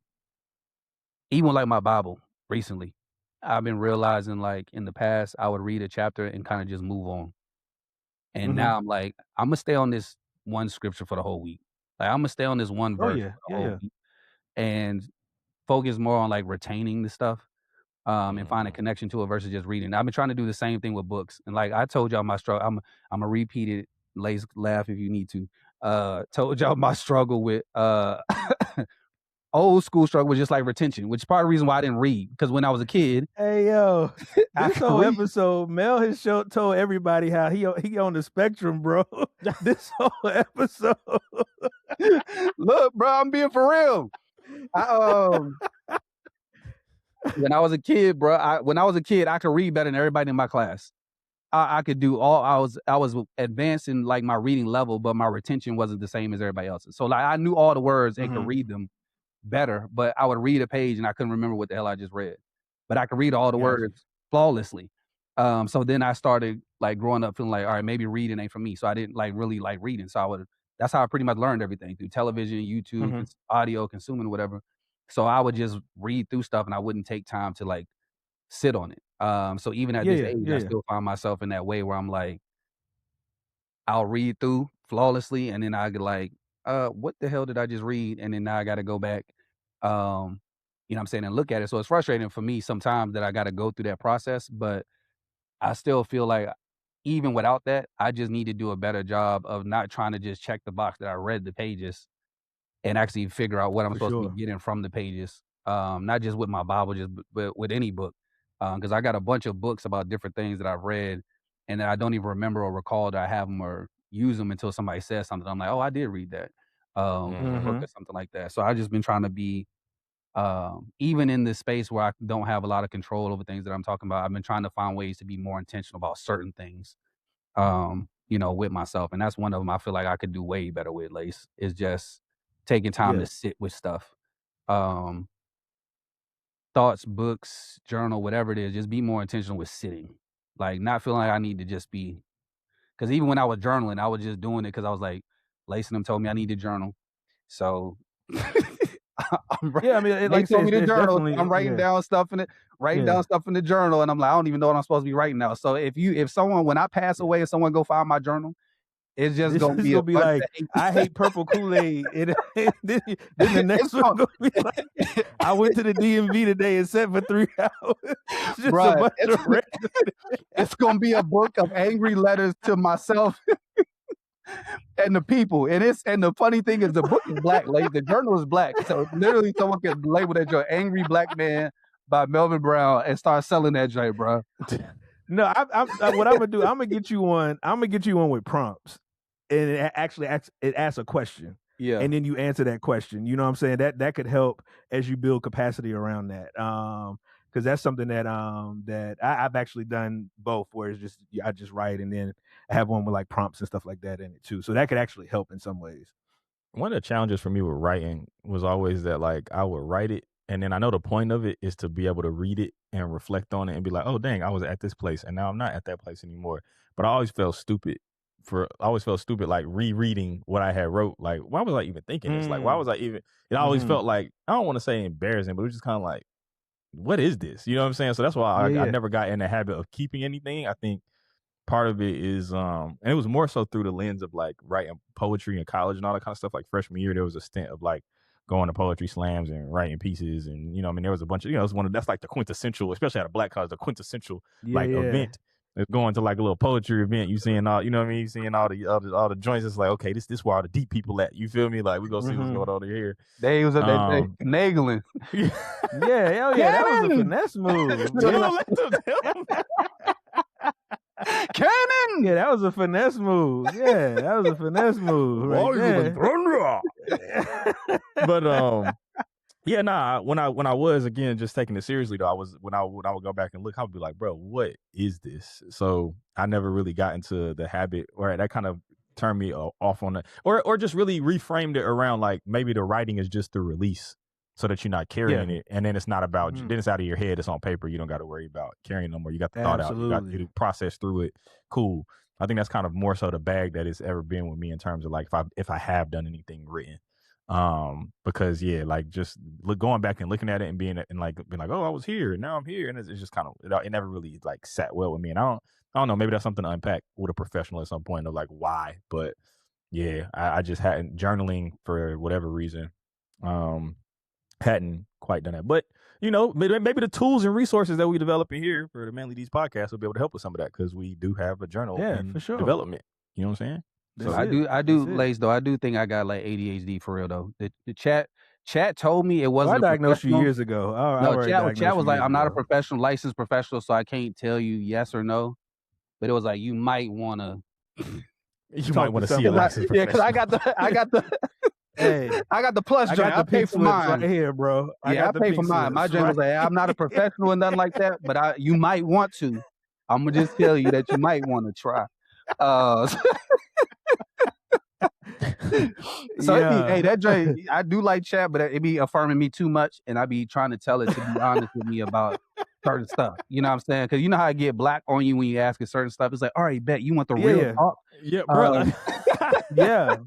like my Bible recently. I've been realizing, like, in the past I would read a chapter and kind of just move on. And now I'm like, I'm gonna stay on this one scripture for the whole week. Like, I'm gonna stay on this one verse for the whole week and focus more on like retaining the stuff, and find a connection to it versus just reading. I've been trying to do the same thing with books. And like I told y'all my struggle, I'm gonna repeat it. Lace, laugh if you need to. Told y'all my struggle with old school struggle was just like retention, which is part of the reason why I didn't read. Because when I was a kid, hey yo, this whole episode, Mel has told everybody how he on the spectrum, bro. This whole episode. Look, bro, I'm being for real. When I was a kid, bro, I could read better than everybody in my class. I could do all. I was advanced in like my reading level, but my retention wasn't the same as everybody else's. So like I knew all the words and could read them better, but I would read a page and I couldn't remember what the hell I just read. But I could read all the words flawlessly. So then I started like growing up feeling like, all right, maybe reading ain't for me. So I didn't like really like reading. So that's how I pretty much learned everything through television, YouTube, audio, consuming, whatever. So I would just read through stuff and I wouldn't take time to like sit on it. So even at this age, I still find myself in that way where I'm like, I'll read through flawlessly and then I get like, what the hell did I just read? And then now I got to go back, you know what I'm saying, and look at it. So it's frustrating for me sometimes that I got to go through that process, but I still feel like even without that, I just need to do a better job of not trying to just check the box that I read the pages and actually figure out what I'm supposed to be getting from the pages. Not just with my Bible, but with any book. Because I got a bunch of books about different things that I've read and that I don't even remember or recall that I have them or use them until somebody says something. I'm like, oh, I did read that book or something like that. So I've just been trying to be, even in this space where I don't have a lot of control over things that I'm talking about, I've been trying to find ways to be more intentional about certain things, you know, with myself. And that's one of them I feel like I could do way better with, Lace, is just taking time to sit with stuff. Thoughts, books, journal, whatever it is, just be more intentional with sitting. Like not feeling like I need to just be, because even when I was journaling, I was just doing it because I was like, Lace and them told me I need to journal. So I mean, they told me to journal. I'm writing down stuff in it, down stuff in the journal, and I'm like, I don't even know what I'm supposed to be writing now. So if someone, when I pass away, if someone go find my journal, it's just gonna be like, I hate purple Kool-Aid. Then the next one gonna be like, I went to the DMV today and sat for 3 hours. It's gonna be a book of angry letters to myself and the people. And the funny thing is the book is black, like the journal is black. So literally someone can label that your Angry Black Man by Melvin Brown and start selling that joint, bro. No, what I'm gonna do, I'm gonna get you one with prompts. And it actually asks a question. Yeah. And then you answer that question. You know what I'm saying? That could help as you build capacity around that. Because that's something that I've actually done both, where it's just I just write and then I have one with like prompts and stuff like that in it too. So that could actually help in some ways. One of the challenges for me with writing was always that like I would write it and then I know the point of it is to be able to read it and reflect on it and be like, oh dang, I was at this place and now I'm not at that place anymore. But I always felt stupid like rereading what I had wrote. Like, why was I even thinking this? Like, why was I even? It always felt like, I don't want to say embarrassing, but it was just kind of like, what is this? You know what I'm saying? So that's why I never got in the habit of keeping anything. I think part of it is, and it was more so through the lens of like writing poetry in college and all that kind of stuff. Like freshman year, there was a stint of like going to poetry slams and writing pieces, and I mean, there was a bunch of, it was that's like the quintessential, especially at a black college, the quintessential event. Going to like a little poetry event, you seeing all, you know what I mean? You seeing all the joints. It's like, okay, this where all the deep people at. You feel me? Like we go see what's going on here. They was at that finagling. That was a finesse move. Cannon. Yeah, that was a finesse move. Yeah, that was a finesse move. But yeah, nah. When I was again just taking it seriously though, when I would go back and look, I would be like, bro, what is this? So I never really got into the habit, or that kind of turned me off on it, or just really reframed it around like maybe the writing is just the release, so that you're not carrying it, and then it's not about then it's out of your head, it's on paper, you don't got to worry about carrying no more. You got the thought out, you got to process through it. Cool. I think that's kind of more so the bag that it's ever been with me in terms of like if I have done anything written. Because like just going back and looking at it and being like, oh, I was here and now I'm here, and it's just kind of it never really like sat well with me, and I don't know, maybe that's something to unpack with a professional at some point of like why, but yeah, I just hadn't, journaling for whatever reason hadn't quite done that. But maybe the tools and resources that we develop in here for the Manly D's podcast will be able to help with some of that, because we do have a journal for sure development, you know what I'm saying? So I do, Lace, though. I do think I got like ADHD for real, though. The chat told me it wasn't. I diagnosed you years ago. Chat was like, I'm not a professional, licensed professional, so I can't tell you yes or no. But it was like, you might want to. You might want to see a licensed professional. Yeah, because I got the. Hey, I got the plus joint. I pay for mine right here, bro. I pay for mine. My joint was like, I'm not a professional and nothing like that, but you might want to. I'm gonna just tell you that you might want to try. So it be, hey, that Dre, I do like chat, but it be affirming me too much, and I be trying to tell it to be honest with me about certain stuff. You know what I'm saying? Because you know how I get black on you when you ask certain stuff. It's like, all right, bet you want the real talk. Yeah, bro. Yeah.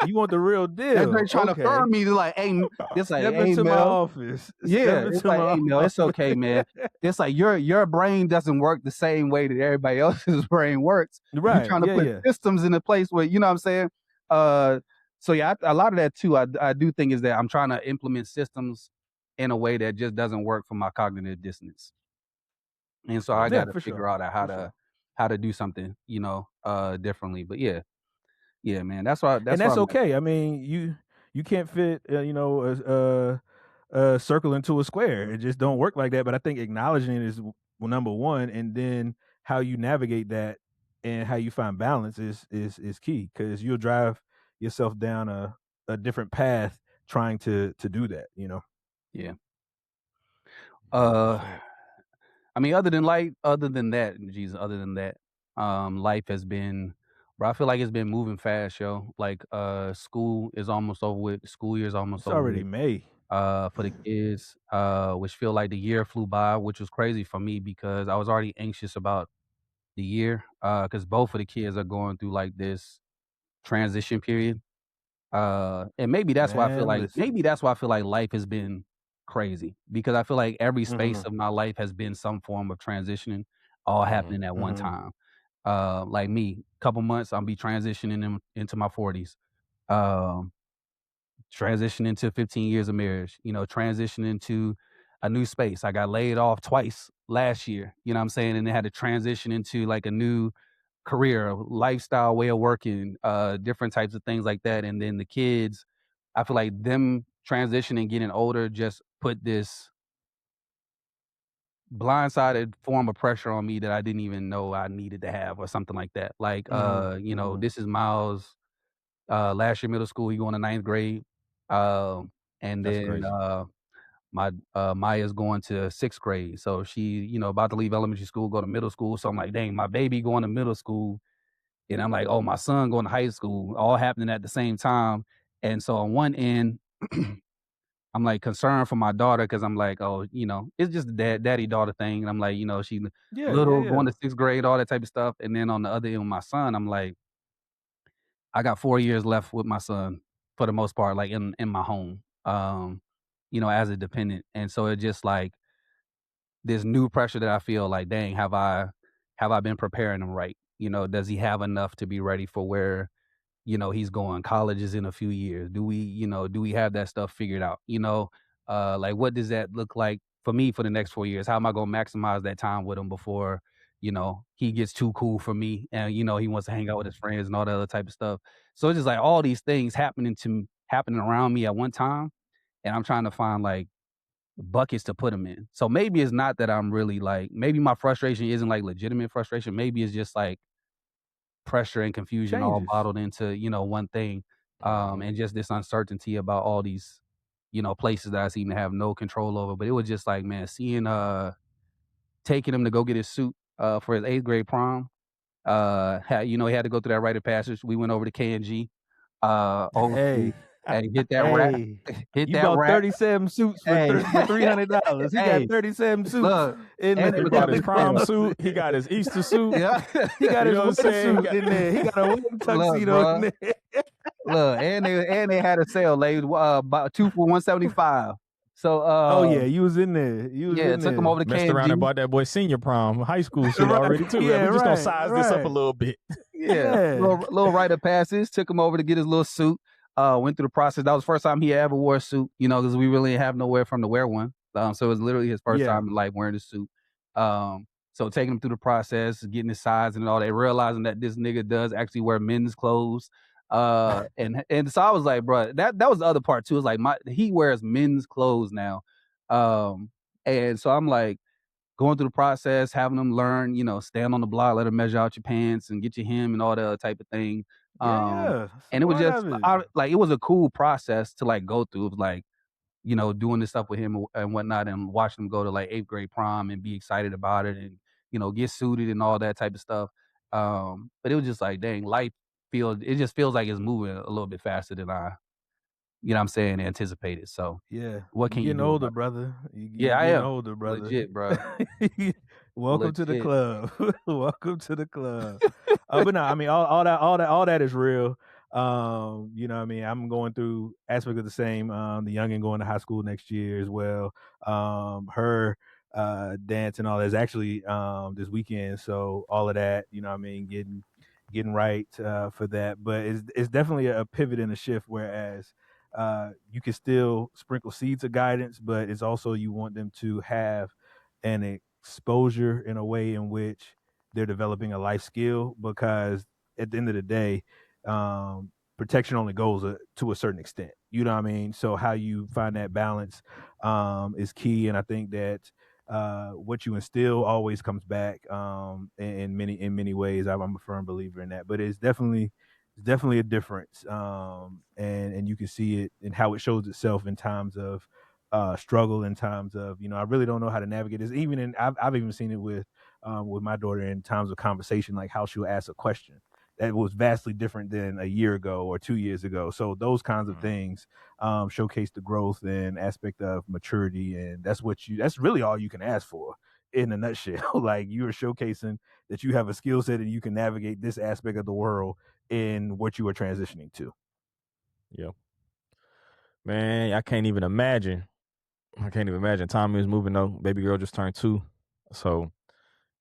You want the real deal. That Dre trying to affirm me to like, hey, it's like, Step hey, into my Mel. office. Yeah, it's like, hey, Mel, it's okay, man. It's like your brain doesn't work the same way that everybody else's brain works. Right. You're trying to put systems in a place where, you know what I'm saying? So yeah, a lot of that too, I do think is that I'm trying to implement systems in a way that just doesn't work for my cognitive dissonance. And so I got to figure out how to do something, you know, differently. But yeah, man, that's why. And that's okay. I mean, you can't fit, a circle into a square. It just don't work like that. But I think acknowledging it is number one, and then how you navigate that and how you find balance is key, because you'll drive yourself down a different path trying to do that. You know. Yeah. I mean, other than that, life has been, bro, I feel like it's been moving fast, yo. Like, school is almost over with. School year is almost over. It's already May. For the kids, which feel like the year flew by, which was crazy for me because I was already anxious about the year, because both of the kids are going through like this transition period. And maybe that's why I feel like life has been crazy, because I feel like every space of my life has been some form of transitioning, all happening at one time. Like me, couple months, I'll be transitioning into my 40s. Transition into 15 years of marriage, you know, transition into a new space. I got laid off twice last year, you know what I'm saying? And they had to transition into like a new career, lifestyle, way of working, different types of things like that. And then the kids, I feel like them transitioning, getting older, just put this blindsided form of pressure on me that I didn't even know I needed to have, or something like that. Like, you know, this is Miles, last year middle school, he going to 9th grade. And then my Maya's going to 6th grade. So she, you know, about to leave elementary school, go to middle school. So I'm like, dang, my baby going to middle school. And I'm like, oh, my son going to high school, all happening at the same time. And so on one end, I'm like concerned for my daughter, because I'm like, oh, you know, it's just a daddy-daughter thing. And I'm like, you know, she little, going to 6th grade, all that type of stuff. And then on the other end with my son, I'm like, I got 4 years left with my son for the most part, like in my home, you know, as a dependent. And so it's just like this new pressure that I feel like, dang, have I been preparing him right? You know, does he have enough to be ready for where, you know, he's going? College is in a few years. Do we have that stuff figured out? You know, like what does that look like for me for the next 4 years? How am I going to maximize that time with him before, you know, he gets too cool for me and, you know, he wants to hang out with his friends and all that other type of stuff. So it's just like all these things happening around me at one time. And I'm trying to find like buckets to put them in. So maybe it's not that I'm really like, maybe my frustration isn't like legitimate frustration. Maybe it's just like pressure and confusion all bottled into, you know, one thing. And just this uncertainty about all these, you know, places that I seem to have no control over. But it was just like, man, seeing taking him to go get his suit for his 8th grade prom. He had to go through that rite of passage. We went over to K&G. And get that rack. Hit you that bought rack. 37 suits for $300. He got 37 suits. Look, he got his prom suit. He got his Easter suit. Yeah. He got his wedding suit in there. He got a wedding tuxedo in there. Look, and they had a sale, like about 2 for $175. So, oh yeah, you was in there. Took him over to messed K&G. around and bought that boy senior prom, high school shit already too. Yeah, we just gonna size this up a little bit. Little rite of passage. Took him over to get his little suit. Went through the process. That was the first time he ever wore a suit, you know, because we really didn't have nowhere from to wear one. So it was literally his first time like wearing a suit. So taking him through the process, getting his size and all that, realizing that this nigga does actually wear men's clothes. And so I was like, bro, that was the other part too. It's like he wears men's clothes now. And so I'm like going through the process, having them learn, you know, stand on the block, let them measure out your pants and get your hem and all that other type of thing. And it was just like, it was a cool process to like go through. It was like, you know, doing this stuff with him and whatnot, and watching him go to like 8th grade prom and be excited about it, and get suited and all that type of stuff. But it was just like, dang, life just feels like it's moving a little bit faster than I, you know what I'm saying, anticipated. So Yeah. what can you you getting do older, about it? brother. Yeah, I Getting am. older, brother. Legit, bro. Welcome to the Legit. club. Welcome to the club. But no, I mean, all that is real. You know what I mean? I'm going through aspect of the same. The youngin going to high school next year as well. Her dance and all that is actually this weekend. So all of that, you know what I mean, getting right for that. But it's definitely a pivot and a shift, whereas you can still sprinkle seeds of guidance, but it's also you want them to have an exposure in a way in which they're developing a life skill, because at the end of the day, protection only goes to a certain extent. You know what I mean? So how you find that balance is key, and I think that what you instill always comes back in many ways. I'm a firm believer in that, but it's definitely a difference, and you can see it in how it shows itself in times of struggle, in times of, I really don't know how to navigate this. Even I've even seen it with my daughter in times of conversation, like how she'll ask a question that was vastly different than a year ago or 2 years ago. So those kinds of things showcase the growth and aspect of maturity, and that's really all you can ask for in a nutshell. Like, you are showcasing that you have a skill set and you can navigate this aspect of the world in what you are transitioning to. Yeah. Man, I can't even imagine. Tommy is moving though. Baby girl just turned 2. So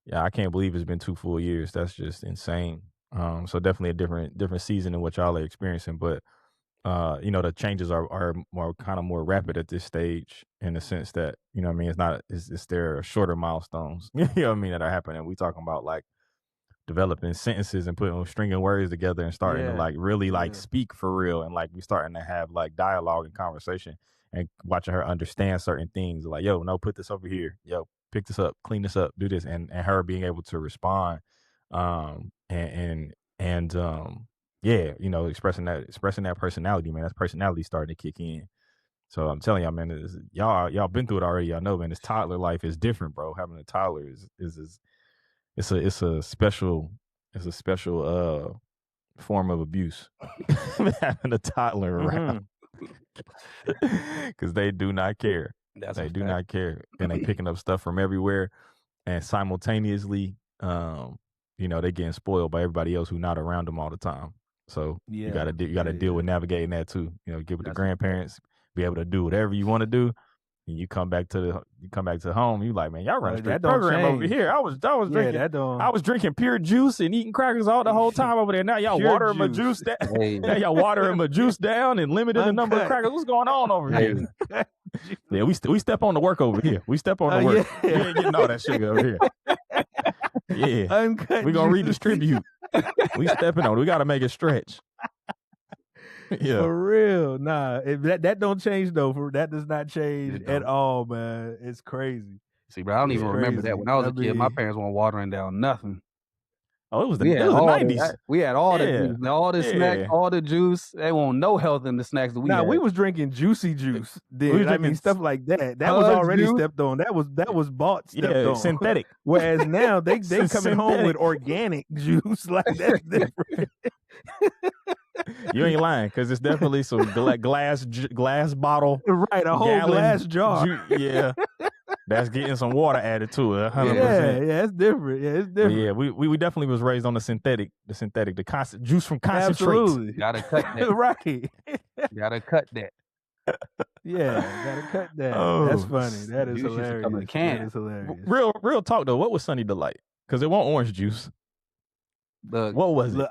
yeah, I can't believe it's been 2 full years. That's just insane. So definitely a different season than what y'all are experiencing. But the changes are more kind of more rapid at this stage, in the sense that, you know what I mean, it's there shorter milestones, you know what I mean, that are happening. We talking about like developing sentences and stringing words together and starting to like really like speak for real, and like we starting to have like dialogue and conversation, and watching her understand certain things, like, yo, no, put this over here, yo, pick this up, clean this up, do this, and her being able to respond, and yeah, expressing that personality, man. That's personality starting to kick in. So I'm telling y'all, man, y'all been through it already. Y'all know, man, this toddler life is different, bro. Having a toddler is it's a special form of abuse. Having a toddler around, because they do not care. They do not care, and they picking up stuff from everywhere, and simultaneously, they getting spoiled by everybody else who's not around them all the time. So you gotta deal with navigating that too. Give it to grandparents, be able to do whatever you want to do. And you come back to home, you like, man, y'all run a straight program over here. I was drinking pure juice and eating crackers all the whole time over there. Now y'all watering my juice down. Now y'all watering my juice down and limiting the number of crackers. What's going on over here? Yeah, we step on the work over here. We step on the work. You ain't getting all that sugar over here. Yeah, uncut we gonna redistribute. We stepping on it. We gotta make it stretch. Yeah, for real. Nah, that don't change though. That does not change at all, man. It's crazy. See, bro, I don't even remember that. When I was a kid, my parents weren't watering down nothing. Oh, it was the 90s. We had all the snacks, all the juice. They won't no health in the snacks that we had. We was drinking juicy juice. Then stuff like that. That was already stepped on. That was bought stepped on. Synthetic. Whereas now they coming home with organic juice. Like, that's different. You ain't lying, because it's definitely some glass bottle, right? A whole glass jar. Yeah, that's getting some water added to it. 100%. Yeah, it's different. Yeah, it's different. Yeah, we definitely was raised on the synthetic, juice from concentrates. Absolutely, gotta cut that. Right, gotta cut that. Yeah, gotta cut that. Oh, that's funny. That is hilarious. That is hilarious. Real talk though. What was Sunny Delight? Because it wasn't orange juice. What was it?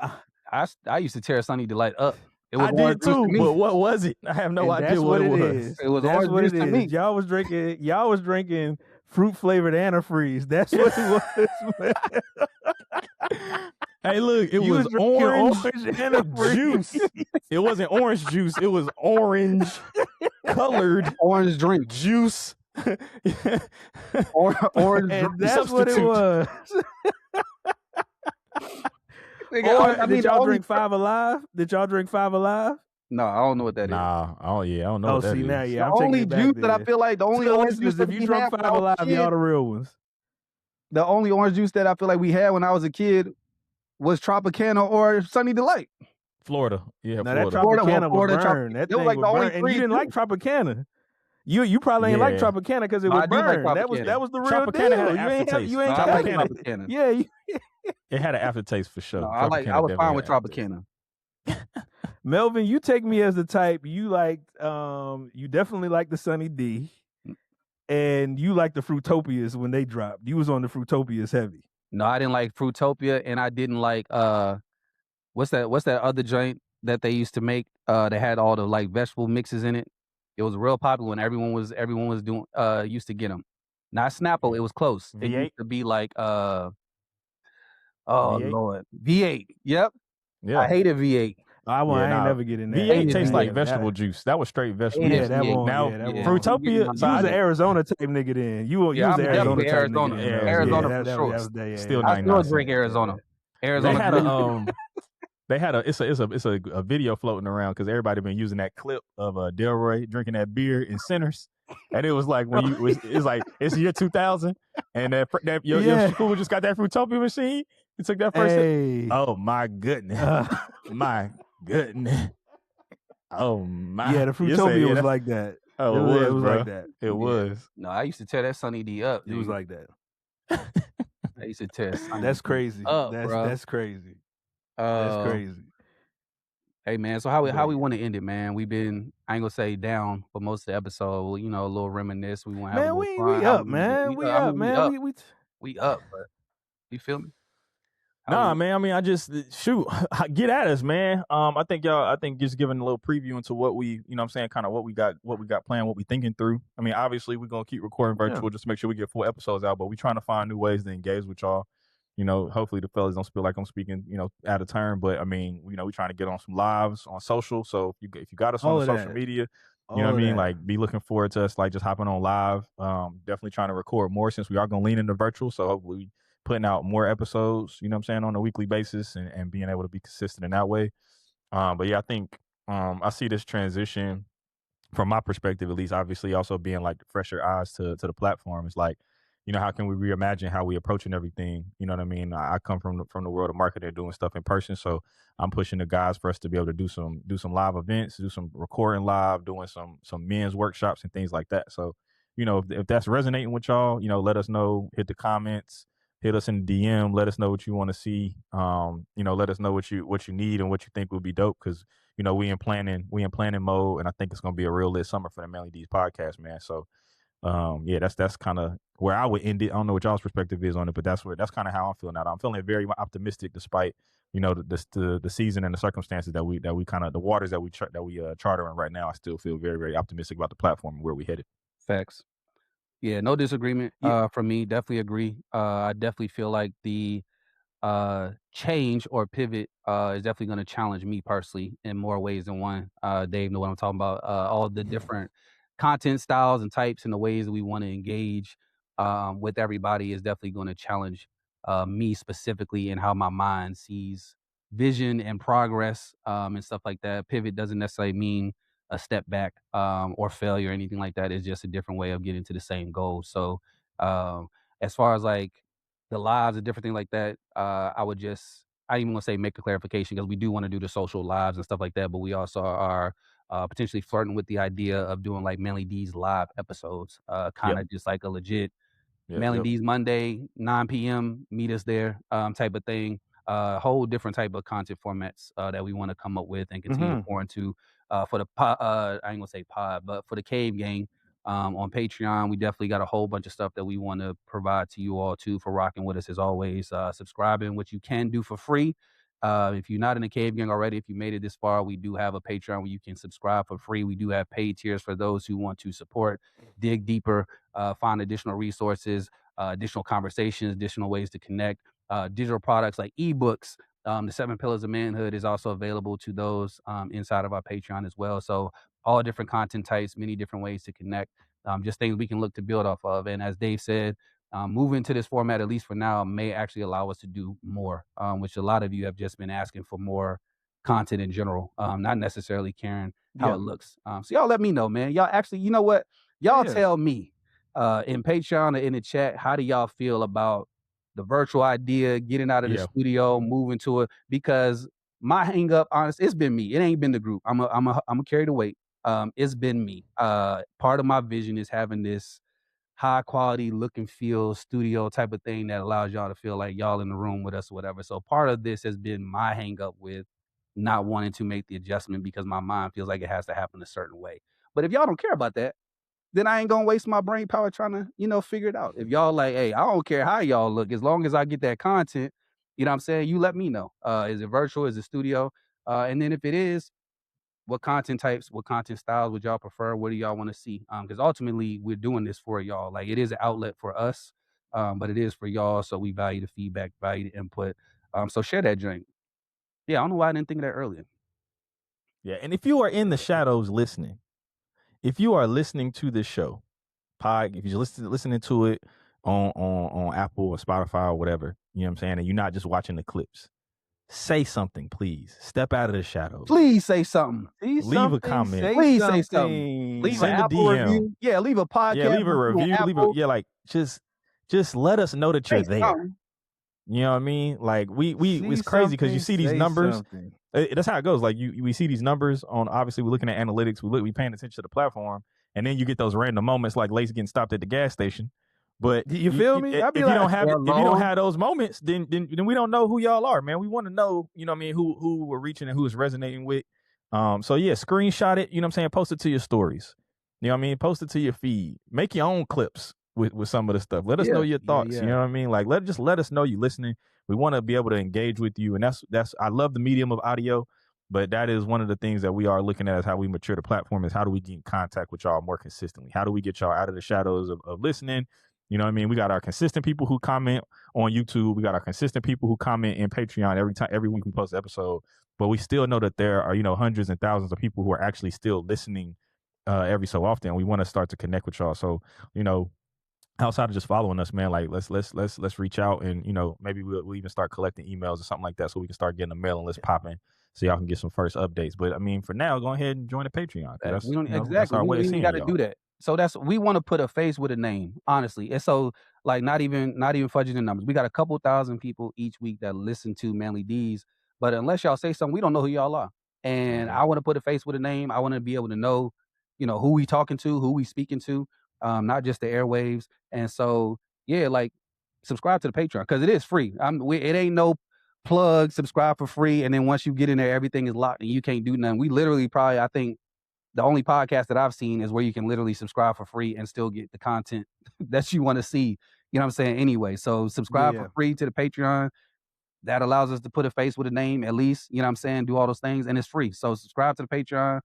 I used to tear Sunny Delight up. It was I did too, but what was it? I have no idea what it was. It was orange juice to me. Y'all was drinking fruit flavored antifreeze. That's what it was. Hey, look, it was orange juice. It wasn't orange juice. It was orange colored orange drink juice. Orange drink. That's what it was. Did y'all drink Five Alive? No, I don't know what that is. Nah, I don't know what that is. Now, yeah, the only juice that I feel like, the only orange juice if you drunk Five Alive, y'all the real ones. the only orange juice that I feel like we had when I was a kid was Tropicana or Sunny Delight. Florida. Yeah, Now Florida. that Tropicana would Florida, burn. That they were thing like would the only burn. And three you didn't like too. Tropicana. You probably ain't like Yeah. Tropicana because it No, I would do like burn. That was Tropicana. the real Tropicana had deal. an You ain't aftertaste. you ain't No, I like cut it. Tropicana. Yeah. It had an aftertaste for sure. No, I was fine with Tropicana. Melvin, you take me as the type you like. You definitely like the Sunny D, and you like the Fruitopias when they dropped. You was on the Fruitopias heavy. No, I didn't like Fruitopia, and I didn't like what's that other joint that they used to make? That had all the like vegetable mixes in it. It was real popular when everyone was doing used to get them. Not Snapple, it was close. It V8? used to be like V8? Lord, V8. Yep, Yeah. I hated V8. I ain't never get in that. V8 tastes like V8. vegetable juice. That was straight vegetable Yeah, juice. that won't. Now, Yeah, that won't. Fruitopia. You was an Arizona type nigga then. You was I'm an Arizona definitely type Arizona. nigga. Yeah, Arizona yeah, for sure. Still I still 99 drink cents. Arizona. They Arizona. had it's a video floating around because everybody been using that clip of Delroy drinking that beer in Centers, and it was like when it's like it's year 2000, and your school just got that Fruitopia machine. You took that first. Hey. Oh my goodness, my goodness. Oh my. Yeah, the Fruitopia was like that. Oh, it was bro. like that. It was. No, I used to tear that Sunny D up. It was like that. I used to tear Sunny That's D crazy. up, That's crazy. That's crazy. Hey man, so how we want to end it, man? We've been, I ain't gonna say down for most of the episode. You know, a little reminisce. We want to have a little fun. We up, man. We up, man. We up, but you feel me? Nah, man. I mean, I just get at us, man. I think just giving a little preview into what we, you know what I'm saying, kind of what we got planned, what we thinking through. I mean, obviously we're gonna keep recording virtual just to make sure we get 4 episodes out, but we trying to find new ways to engage with y'all. You know, hopefully the fellas don't feel like I'm speaking, you know, out of turn. But I mean, you know, we're trying to get on some lives on social. So if you got us on social media, you know what I mean? Like, be looking forward to us, like, just hopping on live. Definitely trying to record more since we are gonna lean into virtual. So hopefully putting out more episodes, you know what I'm saying, on a weekly basis and being able to be consistent in that way. But yeah, I think I see this transition from my perspective, at least, obviously also being like fresher eyes to the platform. It's like, you know, how can we reimagine how we approaching everything? You know what I mean? I come from the world of marketing, doing stuff in person. So I'm pushing the guys for us to be able to do some live events, do some recording live, doing some men's workshops and things like that. So, you know, if that's resonating with y'all, you know, let us know, hit the comments, hit us in the DM, let us know what you want to see. You know, let us know what you need and what you think would be dope. Cause, you know, we in planning mode, and I think it's gonna be a real lit summer for the Manly D's podcast, man. So yeah, that's kind of where I would end it. I don't know what y'all's perspective is on it, but that's kind of how I'm feeling now. I'm feeling very optimistic despite, you know, the season and the circumstances that we kind of, the waters that we chartering right now. I still feel very, very optimistic about the platform and where we headed. Facts. Yeah, no disagreement from me. Definitely agree. I definitely feel like the change or pivot is definitely going to challenge me personally in more ways than one. Dave know what I'm talking about. All the different content styles and types and the ways that we want to engage with everybody is definitely going to challenge me specifically in how my mind sees vision and progress and stuff like that. Pivot doesn't necessarily mean a step back or failure or anything like that. It's just a different way of getting to the same goal. So as far as like the lives and different things like that, I ain't even gonna say make a clarification because we do want to do the social lives and stuff like that, but we also are potentially flirting with the idea of doing like Manly D's live episodes, kind of just like a legit Manly D's Monday, 9 p.m. meet us there type of thing. Whole different type of content formats that we want to come up with and continue to pour into for the pod. I ain't gonna say pod, but for the Cave Gang on Patreon, we definitely got a whole bunch of stuff that we want to provide to you all too for rocking with us as always. Subscribing, which you can do for free. If you're not in the Cave Gang already, if you made it this far, we do have a Patreon where you can subscribe for free. We do have paid tiers for those who want to support, dig deeper, find additional resources, additional conversations, additional ways to connect. Digital products like ebooks. The 7 Pillars of Manhood is also available to those inside of our Patreon as well. So all different content types, many different ways to connect, just things we can look to build off of. And as Dave said, moving to this format, at least for now, may actually allow us to do more, which a lot of you have just been asking for more content in general, not necessarily caring how it looks. So y'all let me know, man. Y'all actually, you know what? Y'all tell me in Patreon or in the chat, how do y'all feel about the virtual idea, getting out of the studio, moving to it. Because my hang up, honest, it's been me. It ain't been the group. I'm a carry the weight. It's been me. Part of my vision is having this high quality look and feel studio type of thing that allows y'all to feel like y'all in the room with us or whatever. So part of this has been my hang up with not wanting to make the adjustment because my mind feels like it has to happen a certain way. But if y'all don't care about that, then I ain't gonna waste my brain power trying to, figure it out. If y'all like, hey, I don't care how y'all look, as long as I get that content, you know what I'm saying? You let me know. Is it virtual? Is it studio? And then if it is, what content types, what content styles would y'all prefer? What do y'all want to see? Because ultimately we're doing this for y'all. Like, it is an outlet for us, but it is for y'all. So we value the feedback, value the input. So share that drink. Yeah, I don't know why I didn't think of that earlier. Yeah, and if you are in the shadows listening, if you are listening to this show, if you're listening to it on Apple or Spotify or whatever, you know what I'm saying, and you're not just watching the clips, say something, please. Step out of the shadows. Please say something. Leave a comment. Please say something. Leave an Apple review. Yeah, leave a podcast. Yeah, leave a review. Just let us know that you're there. You know what I mean? Like we it's crazy because you see these numbers. That's how it goes. Like we see these numbers on. Obviously, we're looking at analytics. We paying attention to the platform, and then you get those random moments like Lace getting stopped at the gas station. But you feel me? If you don't have those moments, then we don't know who y'all are, man. We want to know, you know what I mean, who we're reaching and who is resonating with. So yeah, screenshot it. You know what I'm saying? Post it to your stories. You know what I mean? Post it to your feed. Make your own clips with some of the stuff. Let us know your thoughts. You know what I mean? Like let us know you listening. We want to be able to engage with you, and that's I love the medium of audio, but that is one of the things that we are looking at as how we mature the platform is how do we get in contact with y'all more consistently? How do we get y'all out of the shadows of listening? You know what I mean? We got our consistent people who comment on YouTube. We got our consistent people who comment in Patreon every week we post an episode. But we still know that there are, hundreds and thousands of people who are actually still listening every so often. We want to start to connect with y'all. So, outside of just following us, man, like let's reach out and, maybe we'll even start collecting emails or something like that so we can start getting a mailing list popping so y'all can get some first updates. But I mean, for now, go ahead and join the Patreon. That's our way of seeing y'all. We got to do that. So we want to put a face with a name, honestly. And so like not even fudging the numbers. We got a couple thousand people each week that listen to Manly D's, but unless y'all say something, we don't know who y'all are. And I want to put a face with a name. I want to be able to know, who we talking to, who we speaking to, not just the airwaves. And so, yeah, like subscribe to the Patreon because it is free. It ain't no plug, subscribe for free. And then once you get in there, everything is locked and you can't do nothing. We literally probably, I think, the only podcast that I've seen is where you can literally subscribe for free and still get the content that you want to see. You know what I'm saying? Anyway, so subscribe for free to the Patreon. That allows us to put a face with a name, at least, you know what I'm saying? Do all those things, and it's free. So subscribe to the Patreon,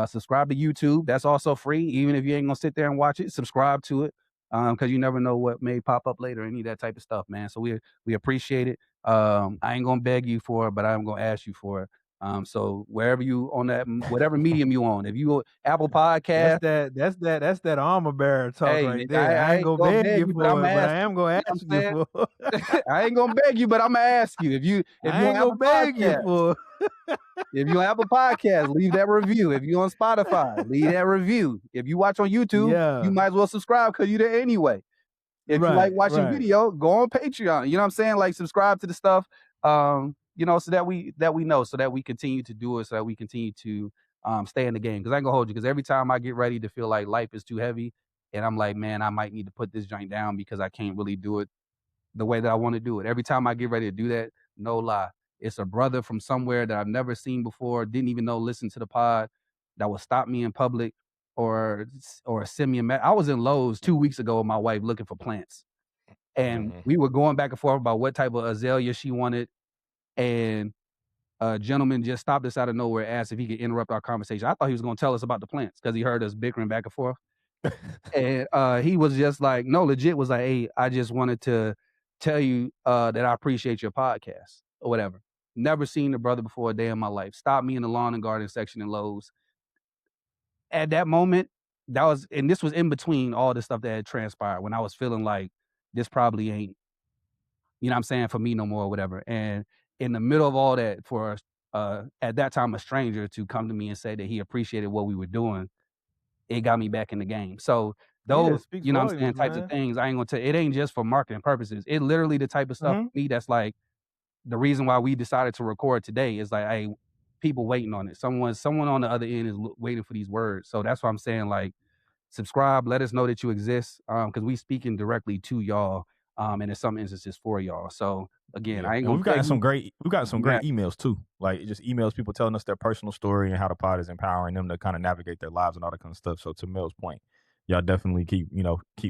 subscribe to YouTube. That's also free. Even if you ain't gonna sit there and watch it, subscribe to it. Because you never know what may pop up later, any of that type of stuff, man. So we appreciate it. I ain't gonna beg you for it, but I'm gonna ask you for it. So wherever you on that, whatever medium you on, if you Apple Podcast, that's that armor bearer talk right there. I ain't gonna beg you for it, but I am gonna ask you for it. I ain't gonna beg you, but I'm gonna ask you if you ain't gonna beg you for it. If you on Apple Podcast, leave that review. If you on Spotify, leave that review. If you watch on YouTube, you might as well subscribe because you're there anyway. If you like watching video, go on Patreon. You know what I'm saying? Like subscribe to the stuff. So that we know, so that we continue to do it, so that we continue to stay in the game. Because I ain't gonna hold you. Because every time I get ready to feel like life is too heavy, and I'm like, man, I might need to put this joint down because I can't really do it the way that I want to do it. Every time I get ready to do that, no lie, it's a brother from somewhere that I've never seen before, didn't even know listen to the pod, that will stop me in public or send me a message. I was in Lowe's 2 weeks ago with my wife looking for plants, and we were going back and forth about what type of azalea she wanted. And a gentleman just stopped us out of nowhere, asked if he could interrupt our conversation. I thought he was going to tell us about the plants because he heard us bickering back and forth. And he was just like, no, legit was like, hey, I just wanted to tell you that I appreciate your podcast or whatever. Never seen the brother before a day in my life. Stopped me in the lawn and garden section in Lowe's. At that moment, this was in between all the stuff that had transpired when I was feeling like this probably ain't, you know what I'm saying, for me no more or whatever. And in the middle of all that, for at that time a stranger to come to me and say that he appreciated what we were doing, it got me back in the game. So those, speaks you know what I'm saying, volumes, types of man. things, I ain't gonna tell it ain't just for marketing purposes. It literally the type of stuff for me that's like the reason why we decided to record today is like, hey, people waiting on it. Someone on the other end is waiting for these words. So that's why I'm saying, like, subscribe, let us know that you exist, because we speaking directly to y'all, and in some instances for y'all. So again, I ain't And gonna we've gotten some great Yeah. emails too. Like just emails, people telling us their personal story and how the pod is empowering them to kind of navigate their lives and all that kind of stuff. So to Mel's point, y'all definitely keep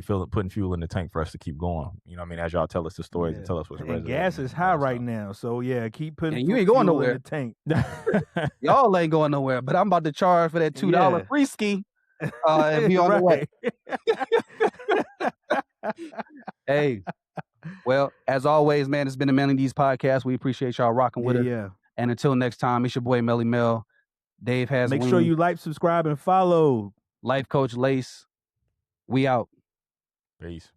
putting fuel in the tank for us to keep going. You know what I mean? As y'all tell us the stories and tell us what's And resonating. gas is high right now, so yeah, keep putting And you ain't going fuel nowhere. in the tank. Y'all ain't going nowhere, but I'm about to charge for that $2 free ski and be on the way. Hey, well, as always, man, it's been the Melly D's podcast. We appreciate y'all rocking with us. Yeah. And until next time, it's your boy Melly Mel. Dave has Make sure you like, subscribe, and follow. Life Coach Lace. We out. Peace.